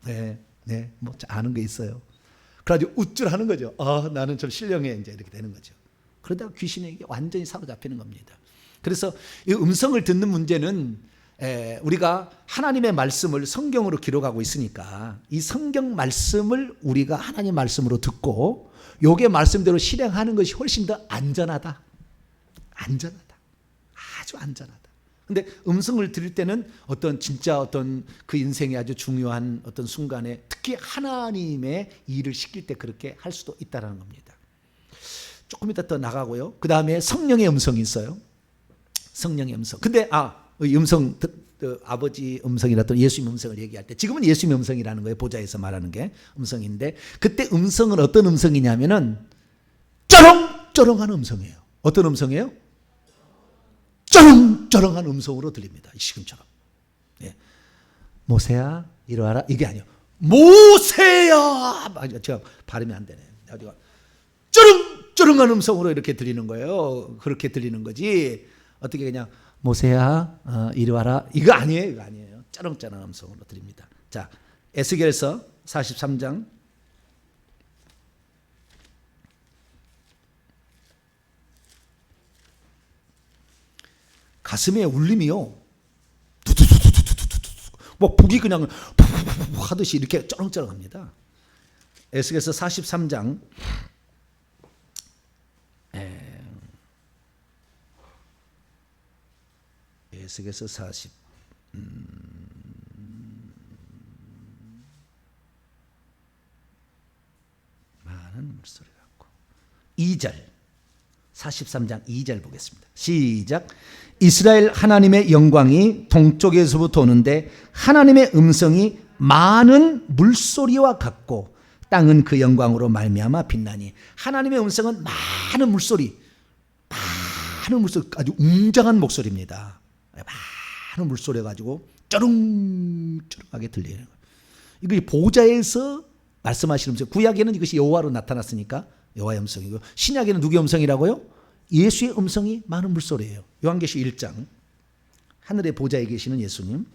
네, 뭐 아는 게 있어요. 그래가지고 우쭐하는 거죠. 나는 좀 신령해 이제 이렇게 되는 거죠. 그러다가 귀신에게 완전히 사로잡히는 겁니다. 그래서 이 음성을 듣는 문제는 우리가 하나님의 말씀을 성경으로 기록하고 있으니까 이 성경 말씀을 우리가 하나님 말씀으로 듣고 요게 말씀대로 실행하는 것이 훨씬 더 안전하다. 아주 안전하다. 근데 음성을 들을 때는 어떤 진짜 어떤 그 인생의 아주 중요한 어떤 순간에 특히 하나님의 일을 시킬 때 그렇게 할 수도 있다는 겁니다. 조금 이따 더 나가고요. 그 다음에 성령의 음성이 있어요. 성령의 음성. 근데 이 음성, 아버지 음성이라 또 예수님 음성을 얘기할 때 지금은 예수님 음성이라는 거예요. 보좌에서 말하는 게 음성인데 그때 음성은 어떤 음성이냐면은 쩌렁쩌렁한 음성이에요. 어떤 음성이에요? 쩌렁쩌렁한 음성으로 들립니다. 지금처럼. 예. 모세야 이리와라 이게 아니에요. 모세야 제가 발음이 안 되네. 쩌렁쩌렁한 음성으로 이렇게 들리는 거예요. 그렇게 들리는 거지. 어떻게 그냥 모세야 이리와라 이거 아니에요. 이거 아니에요. 쩌렁쩌렁한 음성으로 들립니다. 자, 에스겔서 43장 가슴에 울림이요. 뭐 북이 그냥 하듯이 이렇게 쩌렁쩌렁합니다. 에스겔서 43장 에스겔서 40 많은 물소리 같고 2절 43장 2절 보겠습니다. 시작. 이스라엘 하나님의 영광이 동쪽에서부터 오는데 하나님의 음성이 많은 물소리와 같고 땅은 그 영광으로 말미암아 빛나니. 하나님의 음성은 많은 물소리 아주 웅장한 목소리입니다. 많은 물소리 가지고 쩌렁쩌렁하게 들리는 거예요. 이거 보좌에서 말씀하시는 음성. 구약에는 이것이 여호와로 나타났으니까 여호와의 음성이고 신약에는 누구의 음성이라고요? 예수의 음성이 많은 물소리예요. 요한계시 1장 하늘의 보좌에 계시는 예수님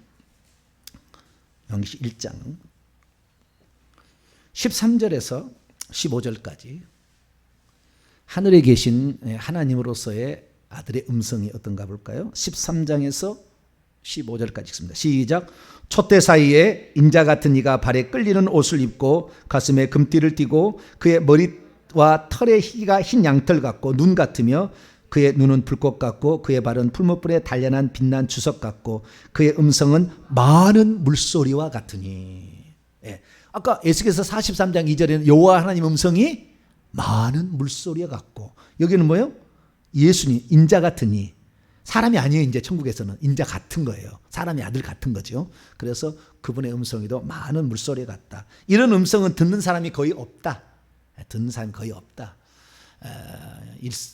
요한계시 1장 13절에서 15절까지 하늘에 계신 하나님으로서의 아들의 음성이 어떤가 볼까요? 13장에서 15절까지 읽습니다. 시작. 촛대 사이에 인자 같은 이가 발에 끌리는 옷을 입고 가슴에 금띠를 띠고 그의 머리와 털의 희가 흰 양털 같고 눈 같으며 그의 눈은 불꽃 같고 그의 발은 풀무불에 단련한 빛난 주석 같고 그의 음성은 많은 물소리와 같으니. 예. 아까 에스겔서 43장 2절에는 여호와 하나님 음성이 많은 물소리와 같고 여기는 뭐예요? 예수님 인자 같으니. 사람이 아니에요. 이제 천국에서는 인자 같은 거예요. 사람의 아들 같은 거죠. 그래서 그분의 음성이도 많은 물소리 같다. 이런 음성은 듣는 사람이 거의 없다. 듣는 사람이 거의 없다.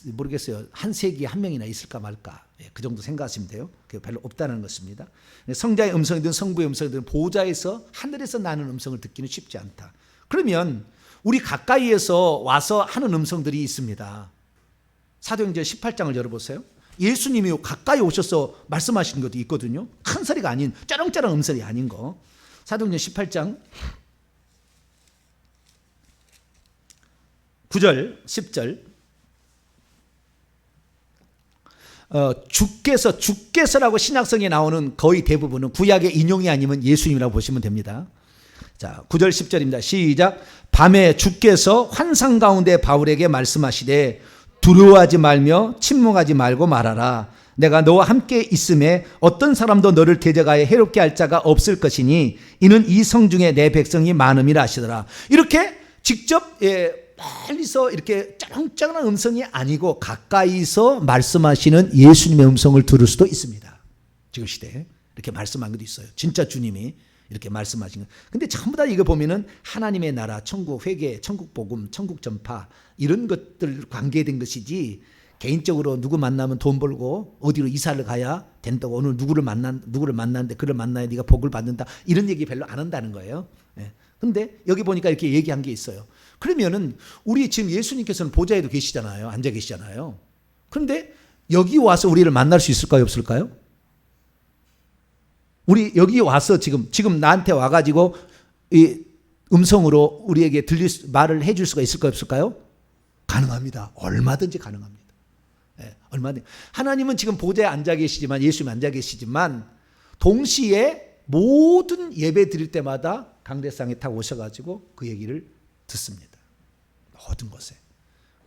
모르겠어요. 한 세기에 한 명이나 있을까 말까. 그 정도 생각하시면 돼요. 그게 별로 없다는 것입니다. 성자의 음성이든 성부의 음성이든 보좌에서 하늘에서 나는 음성을 듣기는 쉽지 않다. 그러면 우리 가까이에서 와서 하는 음성들이 있습니다. 사도행전 18장을 열어보세요. 예수님이 가까이 오셔서 말씀하시는 것도 있거든요. 큰 소리가 아닌 쩌렁쩌렁 음소리 아닌 거. 사도행전 18장 9절 10절 주께서라고 신약성에 나오는 거의 대부분은 구약의 인용이 아니면 예수님이라고 보시면 됩니다. 자, 9절 10절입니다. 시작. 밤에 주께서 환상 가운데 바울에게 말씀하시되 두려워하지 말며 침묵하지 말고 말하라. 내가 너와 함께 있음에 어떤 사람도 너를 대적하여 해롭게 할 자가 없을 것이니 이는 이 성 중에 내 백성이 많음이라 하시더라. 이렇게 직접 멀리서 이렇게 쩌렁쩌렁한 음성이 아니고 가까이서 말씀하시는 예수님의 음성을 들을 수도 있습니다. 지금 시대에 이렇게 말씀한 것도 있어요. 진짜 주님이 이렇게 말씀하신 거. 근데 전부 다 이거 보면은 하나님의 나라, 천국 회개, 천국 복음, 천국 전파 이런 것들 관계된 것이지 개인적으로 누구 만나면 돈 벌고 어디로 이사를 가야 된다고 오늘 누구를 만났는데 그를 만나야 네가 복을 받는다 이런 얘기 별로 안 한다는 거예요. 근데 여기 보니까 이렇게 얘기한 게 있어요. 그러면은 우리 지금 예수님께서는 보좌에도 계시잖아요. 앉아 계시잖아요. 그런데 여기 와서 우리를 만날 수 있을까요? 없을까요? 우리 여기 와서 지금 나한테 와가지고 이 음성으로 우리에게 말을 해줄 수가 있을까요? 없을까요? 가능합니다. 얼마든지 가능합니다. 얼마든지. 하나님은 지금 보좌에 앉아 계시지만 예수님 앉아 계시지만 동시에 모든 예배 드릴 때마다 강대상에 타고 오셔가지고 그 얘기를 듣습니다. 모든 곳에.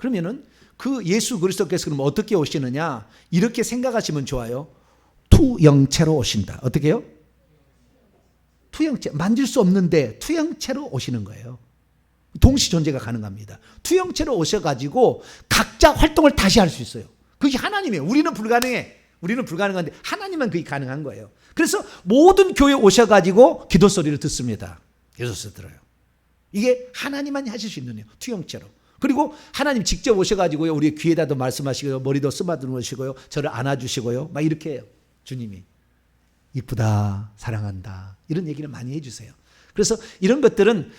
그러면은 그 예수 그리스도께서 그럼 어떻게 오시느냐? 이렇게 생각하시면 좋아요. 투영체로 오신다. 어떻게 해요? 투영체, 만질 수 없는데 투영체로 오시는 거예요. 동시 존재가 가능합니다. 투영체로 오셔가지고 각자 활동을 다시 할 수 있어요. 그게 하나님이에요. 우리는 불가능해. 우리는 불가능한데 하나님은 그게 가능한 거예요. 그래서 모든 교회 오셔가지고 기도 소리를 듣습니다. 기도 소리 들어요. 이게 하나님만이 하실 수 있는 거예요. 투영체로. 그리고 하나님 직접 오셔가지고요, 우리 귀에다도 말씀하시고요, 머리도 쓰다듬으시고요, 저를 안아주시고요, 막 이렇게 해요. 주님이 이쁘다, 사랑한다, 이런 얘기를 많이 해주세요. 그래서 이런 것들은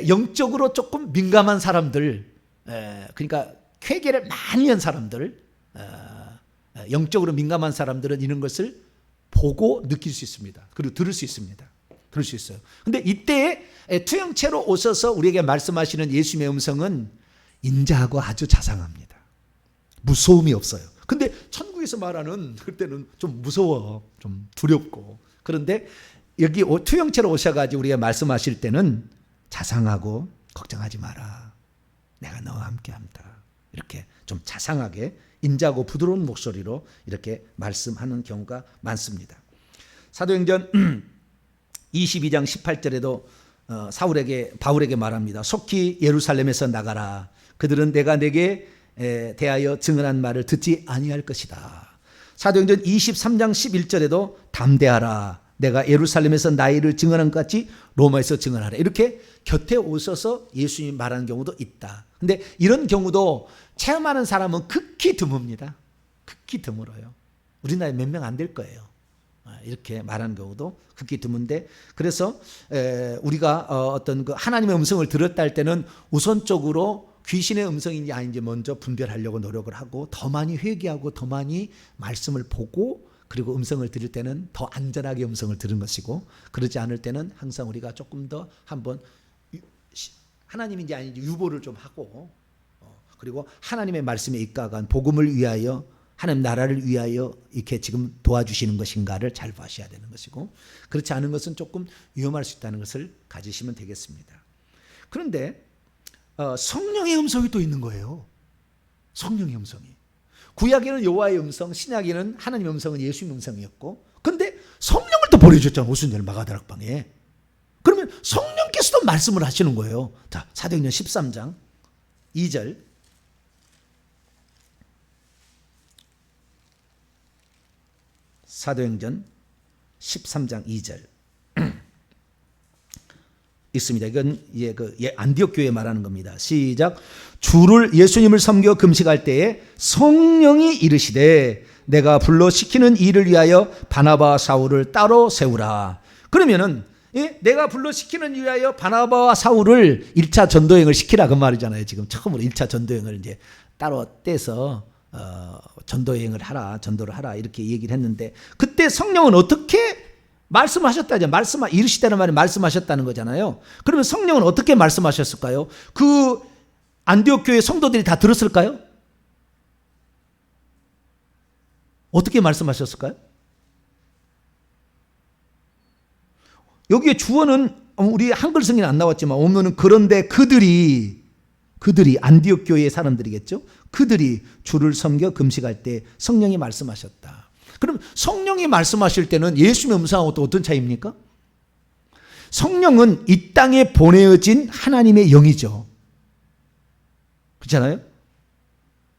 영적으로 조금 민감한 사람들, 그러니까 회개를 많이 한 사람들, 영적으로 민감한 사람들은 이런 것을 보고 느낄 수 있습니다. 그리고 들을 수 있습니다. 들을 수 있어요. 근데 이때 투영체로 오셔서 우리에게 말씀하시는 예수님의 음성은 인자하고 아주 자상합니다. 무서움이 없어요. 근데 천국에서 말하는 그때는 좀 무서워, 좀 두렵고. 그런데 여기 투영체로 오셔가지고 우리가 말씀하실 때는 자상하고 걱정하지 마라. 내가 너와 함께합니다. 이렇게 좀 자상하게 인자하고 부드러운 목소리로 이렇게 말씀하는 경우가 많습니다. 사도행전 22장 18절에도 바울에게 말합니다. 속히 예루살렘에서 나가라. 그들은 내가 내게 대하여 증언한 말을 듣지 아니할 것이다. 사도행전 23장 11절에도 담대하라. 내가 예루살렘에서 나의 일을 증언한 것 같이 로마에서 증언하라. 이렇게 곁에 오셔서 예수님이 말하는 경우도 있다. 근데 이런 경우도 체험하는 사람은 극히 드뭅니다. 극히 드물어요. 우리나라에 몇 명 안 될 거예요. 이렇게 말하는 경우도 극히 드문데, 그래서 우리가 어떤 그 하나님의 음성을 들었다 할 때는 우선적으로 귀신의 음성인지 아닌지 먼저 분별하려고 노력을 하고, 더 많이 회개하고 더 많이 말씀을 보고, 그리고 음성을 들을 때는 더 안전하게 음성을 들은 것이고, 그러지 않을 때는 항상 우리가 조금 더 한번 하나님인지 아닌지 유보를 좀 하고, 그리고 하나님의 말씀에 입각한 복음을 위하여, 하나님 나라를 위하여 이렇게 지금 도와주시는 것인가를 잘 보셔야 되는 것이고, 그렇지 않은 것은 조금 위험할 수 있다는 것을 가지시면 되겠습니다. 그런데 성령의 음성이 또 있는 거예요. 성령의 음성이. 구약에는 여호와의 음성, 신약에는 하나님의 음성은 예수님의 음성이었고, 그런데 성령을 또 보내줬잖아요. 오순절 마가다락방에. 그러면 성령께서도 말씀을 하시는 거예요. 자, 사도행전 13장 2절. 사도행전 13장 2절 있습니다. 이건 안디옥 교회 말하는 겁니다. 시작. 주를 예수님을 섬겨 금식할 때에 성령이 이르시되 내가 불러 시키는 일을 위하여 바나바와 사울을 따로 세우라. 그러면은 내가 불러 시키는 일을 위하여 바나바와 사울을 1차 전도행을 시키라 그 말이잖아요. 지금 처음으로 1차 전도행을 이제 따로 떼서 전도여행을 하라, 전도를 하라 이렇게 얘기를 했는데, 그때 성령은 어떻게 말씀하셨다죠? 이르시다는 말이 말씀하셨다는 거잖아요. 그러면 성령은 어떻게 말씀하셨을까요? 그 안디옥 교회 성도들이 다 들었을까요? 어떻게 말씀하셨을까요? 여기에 주어는 우리 한글 성경에 안 나왔지만 오면은 그런데 그들이 안디옥 교회의 사람들이겠죠. 그들이 주를 섬겨 금식할 때 성령이 말씀하셨다. 그럼 성령이 말씀하실 때는 예수님의 음성하고 또 어떤 차이입니까? 성령은 이 땅에 보내어진 하나님의 영이죠. 그렇잖아요?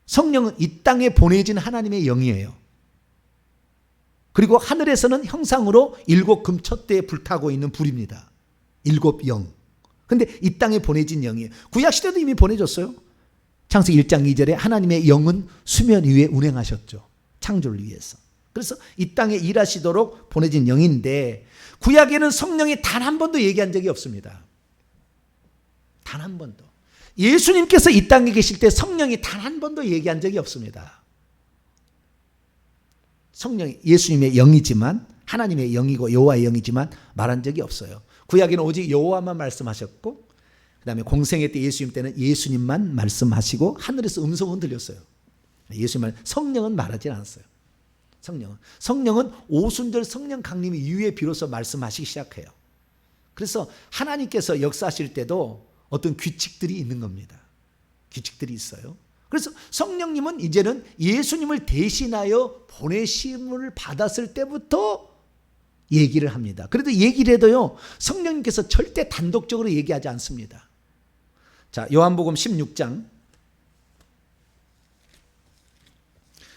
성령은 이 땅에 보내진 하나님의 영이에요. 그리고 하늘에서는 형상으로 7 금촛대에 불타고 있는 불입니다. 7 영. 근데 이 땅에 보내진 영이에요. 구약시대도 이미 보내줬어요. 창세기 1장 2절에 하나님의 영은 수면 위에 운행하셨죠. 창조를 위해서. 그래서 이 땅에 일하시도록 보내진 영인데, 구약에는 성령이 단 한 번도 얘기한 적이 없습니다. 단 한 번도. 예수님께서 이 땅에 계실 때 성령이 단 한 번도 얘기한 적이 없습니다. 성령이 예수님의 영이지만, 하나님의 영이고 여호와의 영이지만 말한 적이 없어요. 구약에는 오직 여호와만 말씀하셨고, 그 다음에 공생애 때 예수님 때는 예수님만 말씀하시고 하늘에서 음성은 들렸어요. 예수님만, 성령은 말하지 않았어요. 성령은 오순절 성령 강림 이후에 비로소 말씀하시기 시작해요. 그래서 하나님께서 역사하실 때도 어떤 규칙들이 있는 겁니다. 규칙들이 있어요. 그래서 성령님은 이제는 예수님을 대신하여 보내심을 받았을 때부터 얘기를 합니다. 그래도 얘기를 해도요, 성령님께서 절대 단독적으로 얘기하지 않습니다. 자, 요한복음 16장.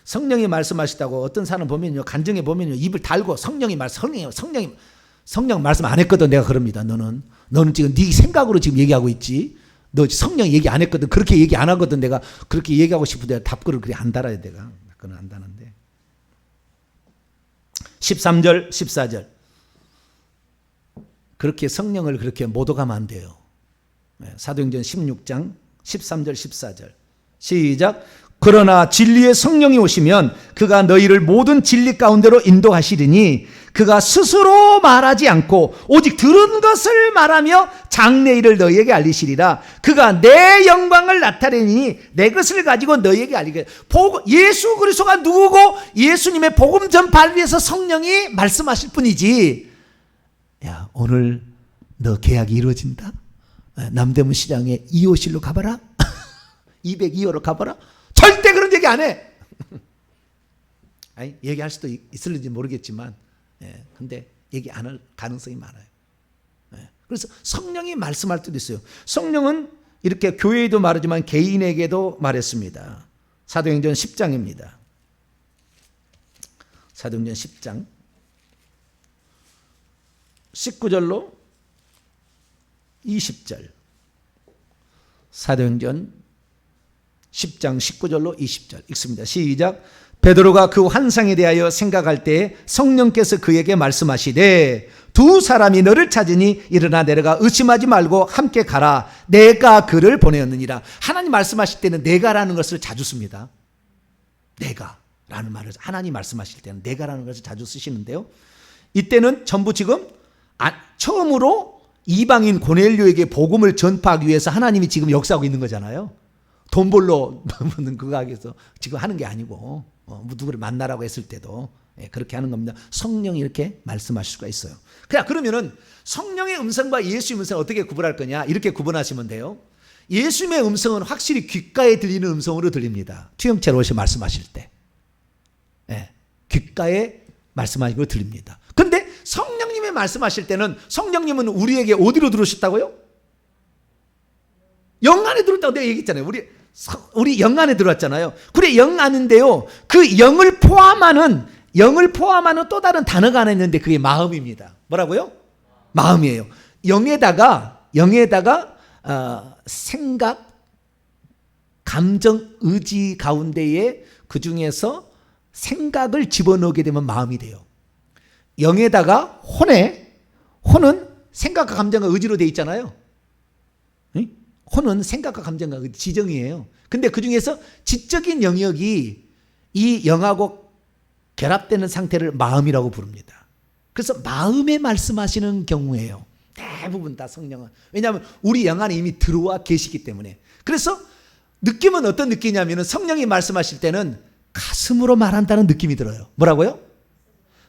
성령이 말씀하시다고 어떤 사람 보면요, 간증에 보면요, 입을 달고 성령 말씀 안 했거든. 내가 그럽니다. 너는 지금 네 생각으로 지금 얘기하고 있지. 너 성령 얘기 안 했거든. 그렇게 얘기 안 하거든. 내가 그렇게 얘기하고 싶은데 답글을 그렇게 안 달아야 내가. 그건 안 다는데. 13절, 14절. 그렇게 성령을 그렇게 못 오가면 안 돼요. 사도행전 16장 13절, 14절. 시작. 그러나 진리의 성령이 오시면 그가 너희를 모든 진리 가운데로 인도하시리니 그가 스스로 말하지 않고 오직 들은 것을 말하며 장래일을 너희에게 알리시리라. 그가 내 영광을 나타내니 내 것을 가지고 너희에게 알리게. 예수 그리스도가 누구고 예수님의 복음 전파를 위해서 성령이 말씀하실 뿐이지. 야, 오늘 너 계약이 이루어진다. 남대문 시장에 2호실로 가봐라. 202호로 가봐라. 절대 그런 얘기 안 해. 아니, 얘기할 수도 있을지 모르겠지만, 근데 얘기 안 할 가능성이 많아요. 그래서 성령이 말씀할 때도 있어요. 성령은 이렇게 교회에도 말하지만 개인에게도 말했습니다. 사도행전 10장입니다. 사도행전 10장 19절로 20절. 사도행전 10장 19절로 20절 읽습니다. 시작. 베드로가 그 환상에 대하여 생각할 때 성령께서 그에게 말씀하시되 두 사람이 너를 찾으니 일어나 내려가 의심하지 말고 함께 가라. 내가 그를 보내었느니라. 하나님 말씀하실 때는 내가라는 것을 자주 씁니다. 내가라는 말을 하나님 말씀하실 때는 내가라는 것을 자주 쓰시는데요. 이때는 전부 지금 처음으로 이방인 고넬료에게 복음을 전파하기 위해서 하나님이 지금 역사하고 있는 거잖아요. 돈 벌러 그거 하기 위해서 지금 하는 게 아니고 누구를 만나라고 했을 때도 그렇게 하는 겁니다. 성령이 이렇게 말씀하실 수가 있어요. 그러면은 성령의 음성과 예수의 음성을 어떻게 구분할 거냐, 이렇게 구분하시면 돼요. 예수님의 음성은 확실히 귓가에 들리는 음성으로 들립니다. 투영체로 오셔 말씀하실 때 귓가에 말씀하시고 들립니다. 그런데 성령님이 말씀하실 때는 성령님은 우리에게 어디로 들어오셨다고요? 영 안에 들어왔다고 내가 얘기했잖아요. 우리 영 안에 들어왔잖아요. 그래, 영 안인데요, 그 영을 포함하는 또 다른 단어가 하나 있는데 그게 마음입니다. 뭐라고요? 마음이에요. 영에다가 생각, 감정, 의지 가운데에 그 중에서 생각을 집어넣게 되면 마음이 돼요. 영에다가 혼은 생각과 감정과 의지로 되어 있잖아요. 혼은 생각과 감정과 지정이에요. 근데 그 중에서 지적인 영역이 이 영하고 결합되는 상태를 마음이라고 부릅니다. 그래서 마음에 말씀하시는 경우예요. 대부분 다 성령은. 왜냐하면 우리 영 안에 이미 들어와 계시기 때문에. 그래서 느낌은 어떤 느낌이냐면 성령이 말씀하실 때는 가슴으로 말한다는 느낌이 들어요. 뭐라고요?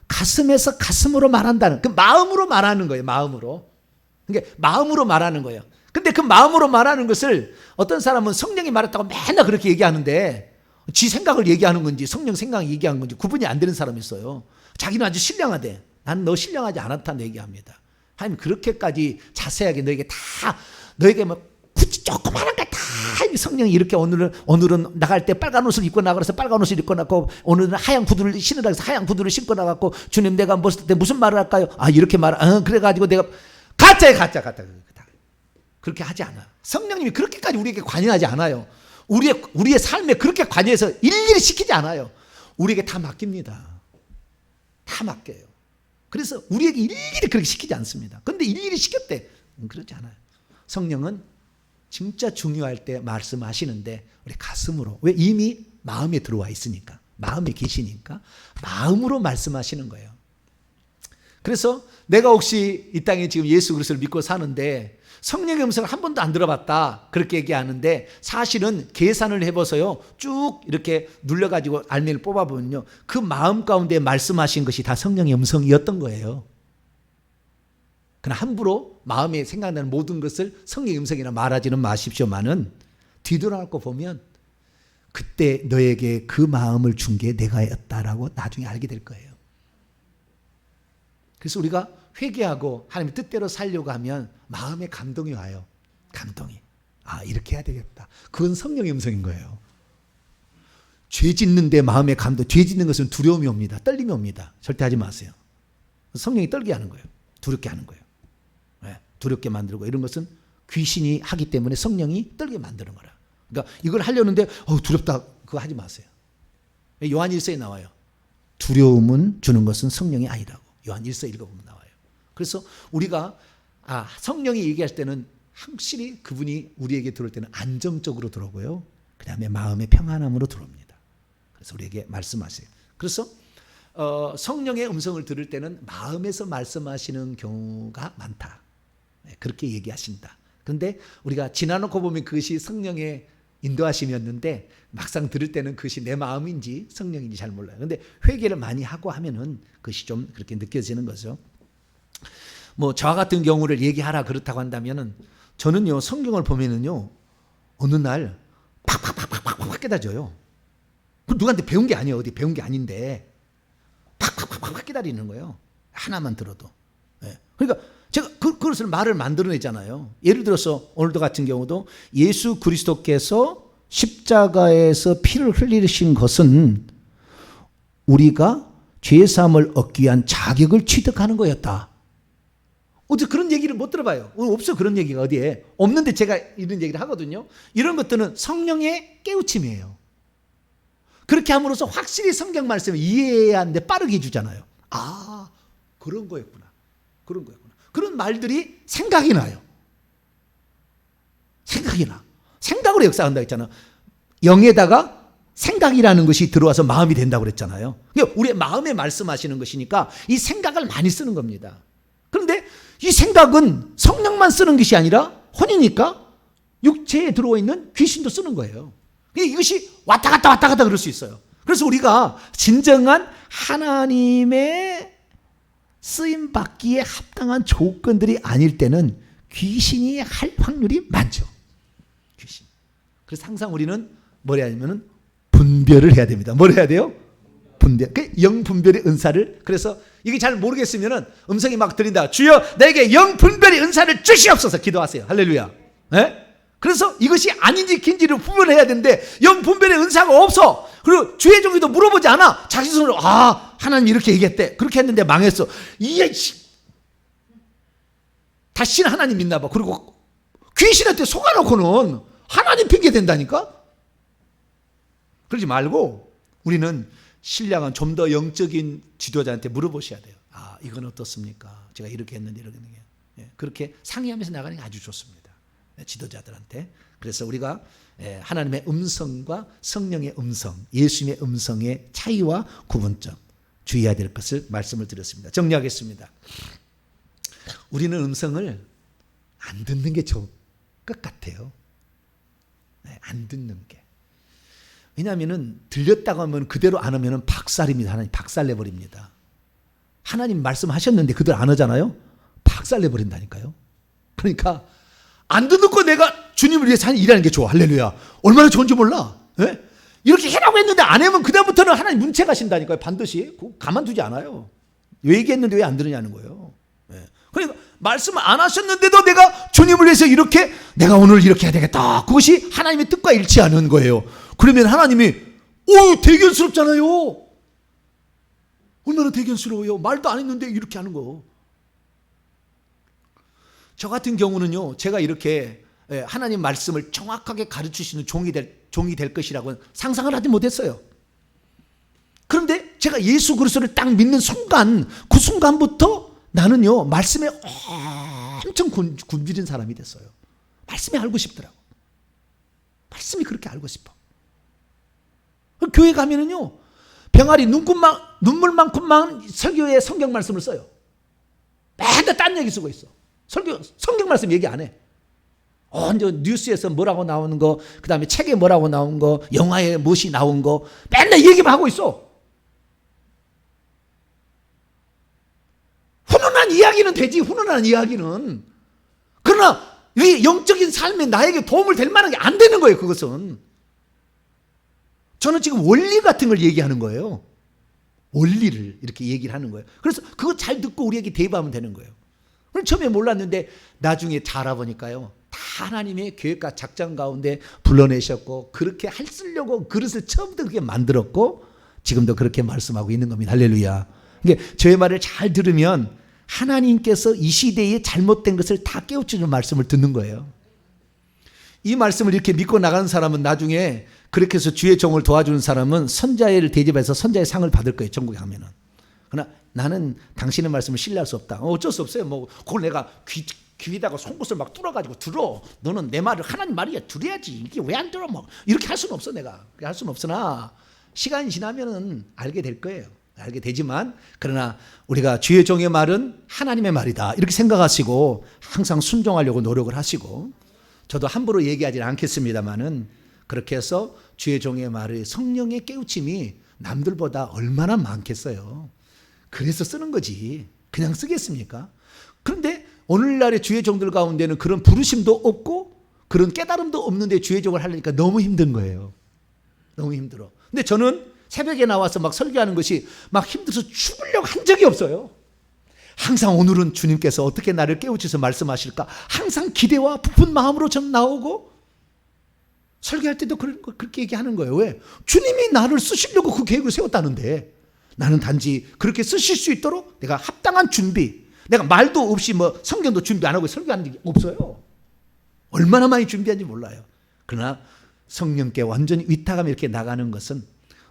가슴에서 가슴으로 말한다는, 그 마음으로 말하는 거예요. 마음으로. 그러니까 마음으로 말하는 거예요. 근데 그 마음으로 말하는 것을 어떤 사람은 성령이 말했다고 맨날 그렇게 얘기하는데 지 생각을 얘기하는 건지 성령 생각을 얘기하는 건지 구분이 안 되는 사람이 있어요. 자기는 아주 신령하대. 나는 너 신령하지 않았다는 얘기합니다. 하나님 그렇게까지 자세하게 너에게 뭐 굳이 조그마한 걸 다 성령이 이렇게 오늘은 나갈 때 빨간 옷을 입고 나가서 빨간 옷을 입고 나고 오늘은 하얀 구두를 신으라 해서 하얀 구두를 신고 나갔고 주님 내가 벗을 때 무슨 말을 할까요? 이렇게 그래가지고 내가 가짜. 그렇게 하지 않아. 성령님이 그렇게까지 우리에게 관여하지 않아요. 우리의 삶에 그렇게 관여해서 일일이 시키지 않아요. 우리에게 다 맡깁니다. 다 맡겨요. 그래서 우리에게 일일이 그렇게 시키지 않습니다. 그런데 일일이 시켰대. 그렇지 않아요. 성령은 진짜 중요할 때 말씀하시는데 우리 가슴으로, 왜 이미 마음에 들어와 있으니까, 마음에 계시니까 마음으로 말씀하시는 거예요. 그래서 내가 혹시 이 땅에 지금 예수 그리스도를 믿고 사는데 성령의 음성을 한 번도 안 들어봤다 그렇게 얘기하는데 사실은 계산을 해봐서요 쭉 이렇게 눌러가지고 알맹이를 뽑아보면요 그 마음 가운데 말씀하신 것이 다 성령의 음성이었던 거예요. 그러나 함부로 마음에 생각나는 모든 것을 성령의 음성이라 말하지는 마십시오만은 뒤돌아갖고 보면 그때 너에게 그 마음을 준 게 내가였다라고 나중에 알게 될 거예요. 그래서 우리가 회개하고 하나님의 뜻대로 살려고 하면 마음에 감동이 와요. 감동이. 아, 이렇게 해야 되겠다. 그건 성령의 음성인 거예요. 죄 짓는데 마음에 감동. 죄 짓는 것은 두려움이 옵니다. 떨림이 옵니다. 절대 하지 마세요. 성령이 떨게 하는 거예요. 두렵게 하는 거예요. 네, 두렵게 만들고 이런 것은 귀신이 하기 때문에 성령이 떨게 만드는 거라. 그러니까 이걸 하려는데 두렵다. 그거 하지 마세요. 요한 1서에 나와요. 두려움은 주는 것은 성령이 아니라고. 요한 1서 읽어보면 나와요. 그래서 우리가 성령이 얘기할 때는 확실히 그분이 우리에게 들어올 때는 안정적으로 들어오고요. 그 다음에 마음의 평안함으로 들어옵니다. 그래서 우리에게 말씀하세요. 그래서 성령의 음성을 들을 때는 마음에서 말씀하시는 경우가 많다. 네, 그렇게 얘기하신다. 그런데 우리가 지나놓고 보면 그것이 성령의 인도하심이었는데 막상 들을 때는 그것이 내 마음인지 성령인지 잘 몰라요. 그런데 회개를 많이 하고 하면은 그것이 좀 그렇게 느껴지는 거죠. 뭐 저와 같은 경우를 얘기하라 그렇다고 한다면은 저는요 성경을 보면은요 어느 날 팍팍팍팍팍 깨달아져요. 누구한테 배운 게 아니에요. 어디 배운 게 아닌데 팍팍팍팍 깨달리는 거예요. 하나만 들어도. 네. 그러니까 제가 그것을 말을 만들어내잖아요. 예를 들어서 오늘도 같은 경우도 예수 그리스도께서 십자가에서 피를 흘리신 것은 우리가 죄사함을 얻기 위한 자격을 취득하는 거였다. 어제 그런 얘기를 못 들어봐요. 없어 그런 얘기가 어디에. 없는데 제가 이런 얘기를 하거든요. 이런 것들은 성령의 깨우침이에요. 그렇게 함으로써 확실히 성경 말씀을 이해해야 하는데 빠르게 해주잖아요. 아, 그런 거였구나. 그런 거였구나. 그런 말들이 생각이 나요. 생각이 나. 생각으로 역사한다고 했잖아요. 영에다가 생각이라는 것이 들어와서 마음이 된다고 그랬잖아요. 그러니까 우리의 마음에 말씀하시는 것이니까 이 생각을 많이 쓰는 겁니다. 그런데 이 생각은 성령만 쓰는 것이 아니라 혼이니까 육체에 들어와 있는 귀신도 쓰는 거예요. 이것이 왔다 갔다 그럴 수 있어요. 그래서 우리가 진정한 하나님의 쓰임 받기에 합당한 조건들이 아닐 때는 귀신이 할 확률이 많죠. 귀신. 그래서 항상 우리는 뭘 해야 하냐면은 분별을 해야 됩니다. 뭘 해야 돼요? 분별. 영 분별의 은사를. 그래서 이게 잘 모르겠으면은 음성이 막 들린다. 주여 내게 영 분별의 은사를 주시옵소서 기도하세요. 할렐루야. 네? 그래서 이것이 아닌지 긴지를 분별해야 되는데 영 분별의 은사가 없어. 그리고 주의 종이도 물어보지 않아. 자기 손으로 하나님 이렇게 얘기했대. 그렇게 했는데 망했어. 다시는 하나님 믿나 봐. 그리고 귀신한테 속아놓고는 하나님 핑계 된다니까. 그러지 말고 우리는 신령한 좀 더 영적인 지도자한테 물어보셔야 돼요. 이건 어떻습니까? 제가 이렇게 했는데 이렇게 했는데. 그렇게 상의하면서 나가는 게 아주 좋습니다. 지도자들한테. 그래서 우리가 하나님의 음성과 성령의 음성, 예수님의 음성의 차이와 구분점 주의해야 될 것을 말씀을 드렸습니다. 정리하겠습니다. 우리는 음성을 안 듣는 게 좋을 것 같아요. 안 듣는 게. 왜냐하면 들렸다고 하면 그대로 안 하면 박살입니다. 하나님 박살내버립니다. 하나님 말씀하셨는데 그대로 안 하잖아요. 박살내버린다니까요. 그러니까 안 듣고 내가 주님을 위해서 하는 일하는 게 좋아. 할렐루야. 얼마나 좋은지 몰라. 네? 이렇게 해라고 했는데 안 하면 그다음부터는 하나님 문채 가신다니까요. 반드시. 가만두지 않아요. 왜 얘기했는데 왜 안 들으냐는 거예요. 네. 그러니까 말씀을 안 하셨는데도 내가 주님을 위해서 이렇게 내가 오늘 이렇게 해야 되겠다. 그것이 하나님의 뜻과 일치하는 거예요. 그러면 하나님이 대견스럽잖아요. 얼마나 대견스러워요. 말도 안 했는데 이렇게 하는 거. 저 같은 경우는요, 제가 이렇게 하나님 말씀을 정확하게 가르치시는 종이 될 것이라고는 상상을 하지 못했어요. 그런데 제가 예수 그리스도를 딱 믿는 순간, 그 순간부터 나는요, 말씀에 엄청 굶주린 사람이 됐어요. 말씀이 알고 싶더라고. 말씀이 그렇게 알고 싶어. 교회 가면은요, 병아리 눈물만큼만 설교에 성경 말씀을 써요. 맨날 딴 얘기 쓰고 있어. 성경 말씀 얘기 안 해. 이제 뉴스에서 뭐라고 나오는 거, 그 다음에 책에 뭐라고 나온 거, 영화에 무엇이 나온 거, 맨날 얘기만 하고 있어. 훈훈한 이야기는 되지, 훈훈한 이야기는. 그러나 이 영적인 삶에 나에게 도움을 될 만한 게 안 되는 거예요, 그것은. 저는 지금 원리 같은 걸 얘기하는 거예요. 원리를 이렇게 얘기를 하는 거예요. 그래서 그거 잘 듣고 우리에게 대입하면 되는 거예요. 그럼 처음에 몰랐는데 나중에 잘 알아보니까요, 다 하나님의 계획과 작전 가운데 불러내셨고, 그렇게 쓰려고 그릇을 처음부터 그렇게 만들었고, 지금도 그렇게 말씀하고 있는 겁니다. 할렐루야. 그러니까 저의 말을 잘 들으면 하나님께서 이 시대에 잘못된 것을 다 깨우치는 말씀을 듣는 거예요. 이 말씀을 이렇게 믿고 나가는 사람은 나중에 그렇게 해서 주의 종을 도와주는 사람은 선자를 대접해서 선자의 상을 받을 거예요. 전국에 가면은. 그러나 나는 당신의 말씀을 신뢰할 수 없다. 어쩔 수 없어요. 뭐 그걸 내가 귀에다가 송곳을 막 뚫어가지고 들어. 너는 내 말을 하나님 말이야 들어야지. 이게 왜 안 들어? 뭐 이렇게 할 수는 없어 내가. 할 수는 없으나 시간이 지나면은 알게 될 거예요. 알게 되지만 그러나 우리가 주의 종의 말은 하나님의 말이다 이렇게 생각하시고 항상 순종하려고 노력을 하시고, 저도 함부로 얘기하지는 않겠습니다만은 그렇게 해서 주의 종의 말의 성령의 깨우침이 남들보다 얼마나 많겠어요. 그래서 쓰는 거지. 그냥 쓰겠습니까? 그런데 오늘날의 주의 종들 가운데는 그런 부르심도 없고 그런 깨달음도 없는데 주의 종을 하려니까 너무 힘든 거예요. 너무 힘들어. 근데 저는 새벽에 나와서 막 설교하는 것이 막 힘들어서 죽으려고 한 적이 없어요. 항상 오늘은 주님께서 어떻게 나를 깨우쳐서 말씀하실까 항상 기대와 부푼 마음으로 저는 나오고, 설교할 때도 그렇게 얘기하는 거예요. 왜? 주님이 나를 쓰시려고 그 계획을 세웠다는데 나는 단지 그렇게 쓰실 수 있도록 내가 합당한 준비, 내가 말도 없이 뭐 성경도 준비 안 하고 설교하는 게 없어요. 얼마나 많이 준비한지 몰라요. 그러나 성령께 완전히 위탁하며 이렇게 나가는 것은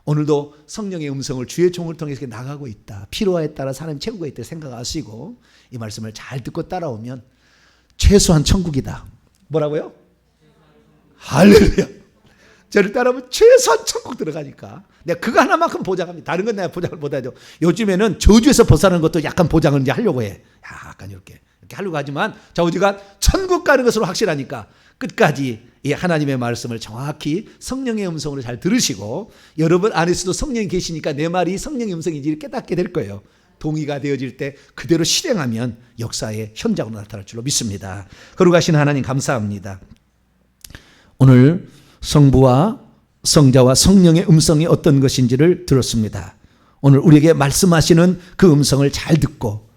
오늘도 성령의 음성을 주의 종을 통해서 나가고 있다. 필요에 따라 사람이 최고가 있다 생각하시고 이 말씀을 잘 듣고 따라오면 최소한 천국이다. 뭐라고요? 할렐루야. 저를 따라오면 최소한 천국 들어가니까 내가 그거 하나만큼 보장합니다. 다른 건 내가 보장을 못하죠. 요즘에는 저주에서 벗어나는 것도 약간 보장을 이제 하려고 해. 약간 이렇게 하려고 하지만 저주가 천국 가는 것으로 확실하니까 끝까지 이 하나님의 말씀을 정확히 성령의 음성으로 잘 들으시고, 여러분 안에서도 성령이 계시니까 내 말이 성령의 음성인지 깨닫게 될 거예요. 동의가 되어질 때 그대로 실행하면 역사의 현장으로 나타날 줄로 믿습니다. 거룩하신 하나님 감사합니다. 오늘 성부와 성자와 성령의 음성이 어떤 것인지를 들었습니다. 오늘 우리에게 말씀하시는 그 음성을 잘 듣고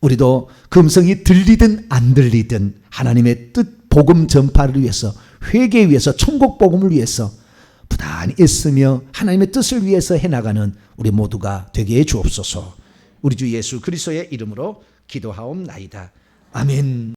우리도 그 음성이 들리든 안 들리든 하나님의 뜻 복음 전파를 위해서, 회개 위해서, 천국 복음을 위해서 부단히 애쓰며 하나님의 뜻을 위해서 해나가는 우리 모두가 되게 해 주옵소서. 우리 주 예수 그리스도의 이름으로 기도하옵나이다. 아멘.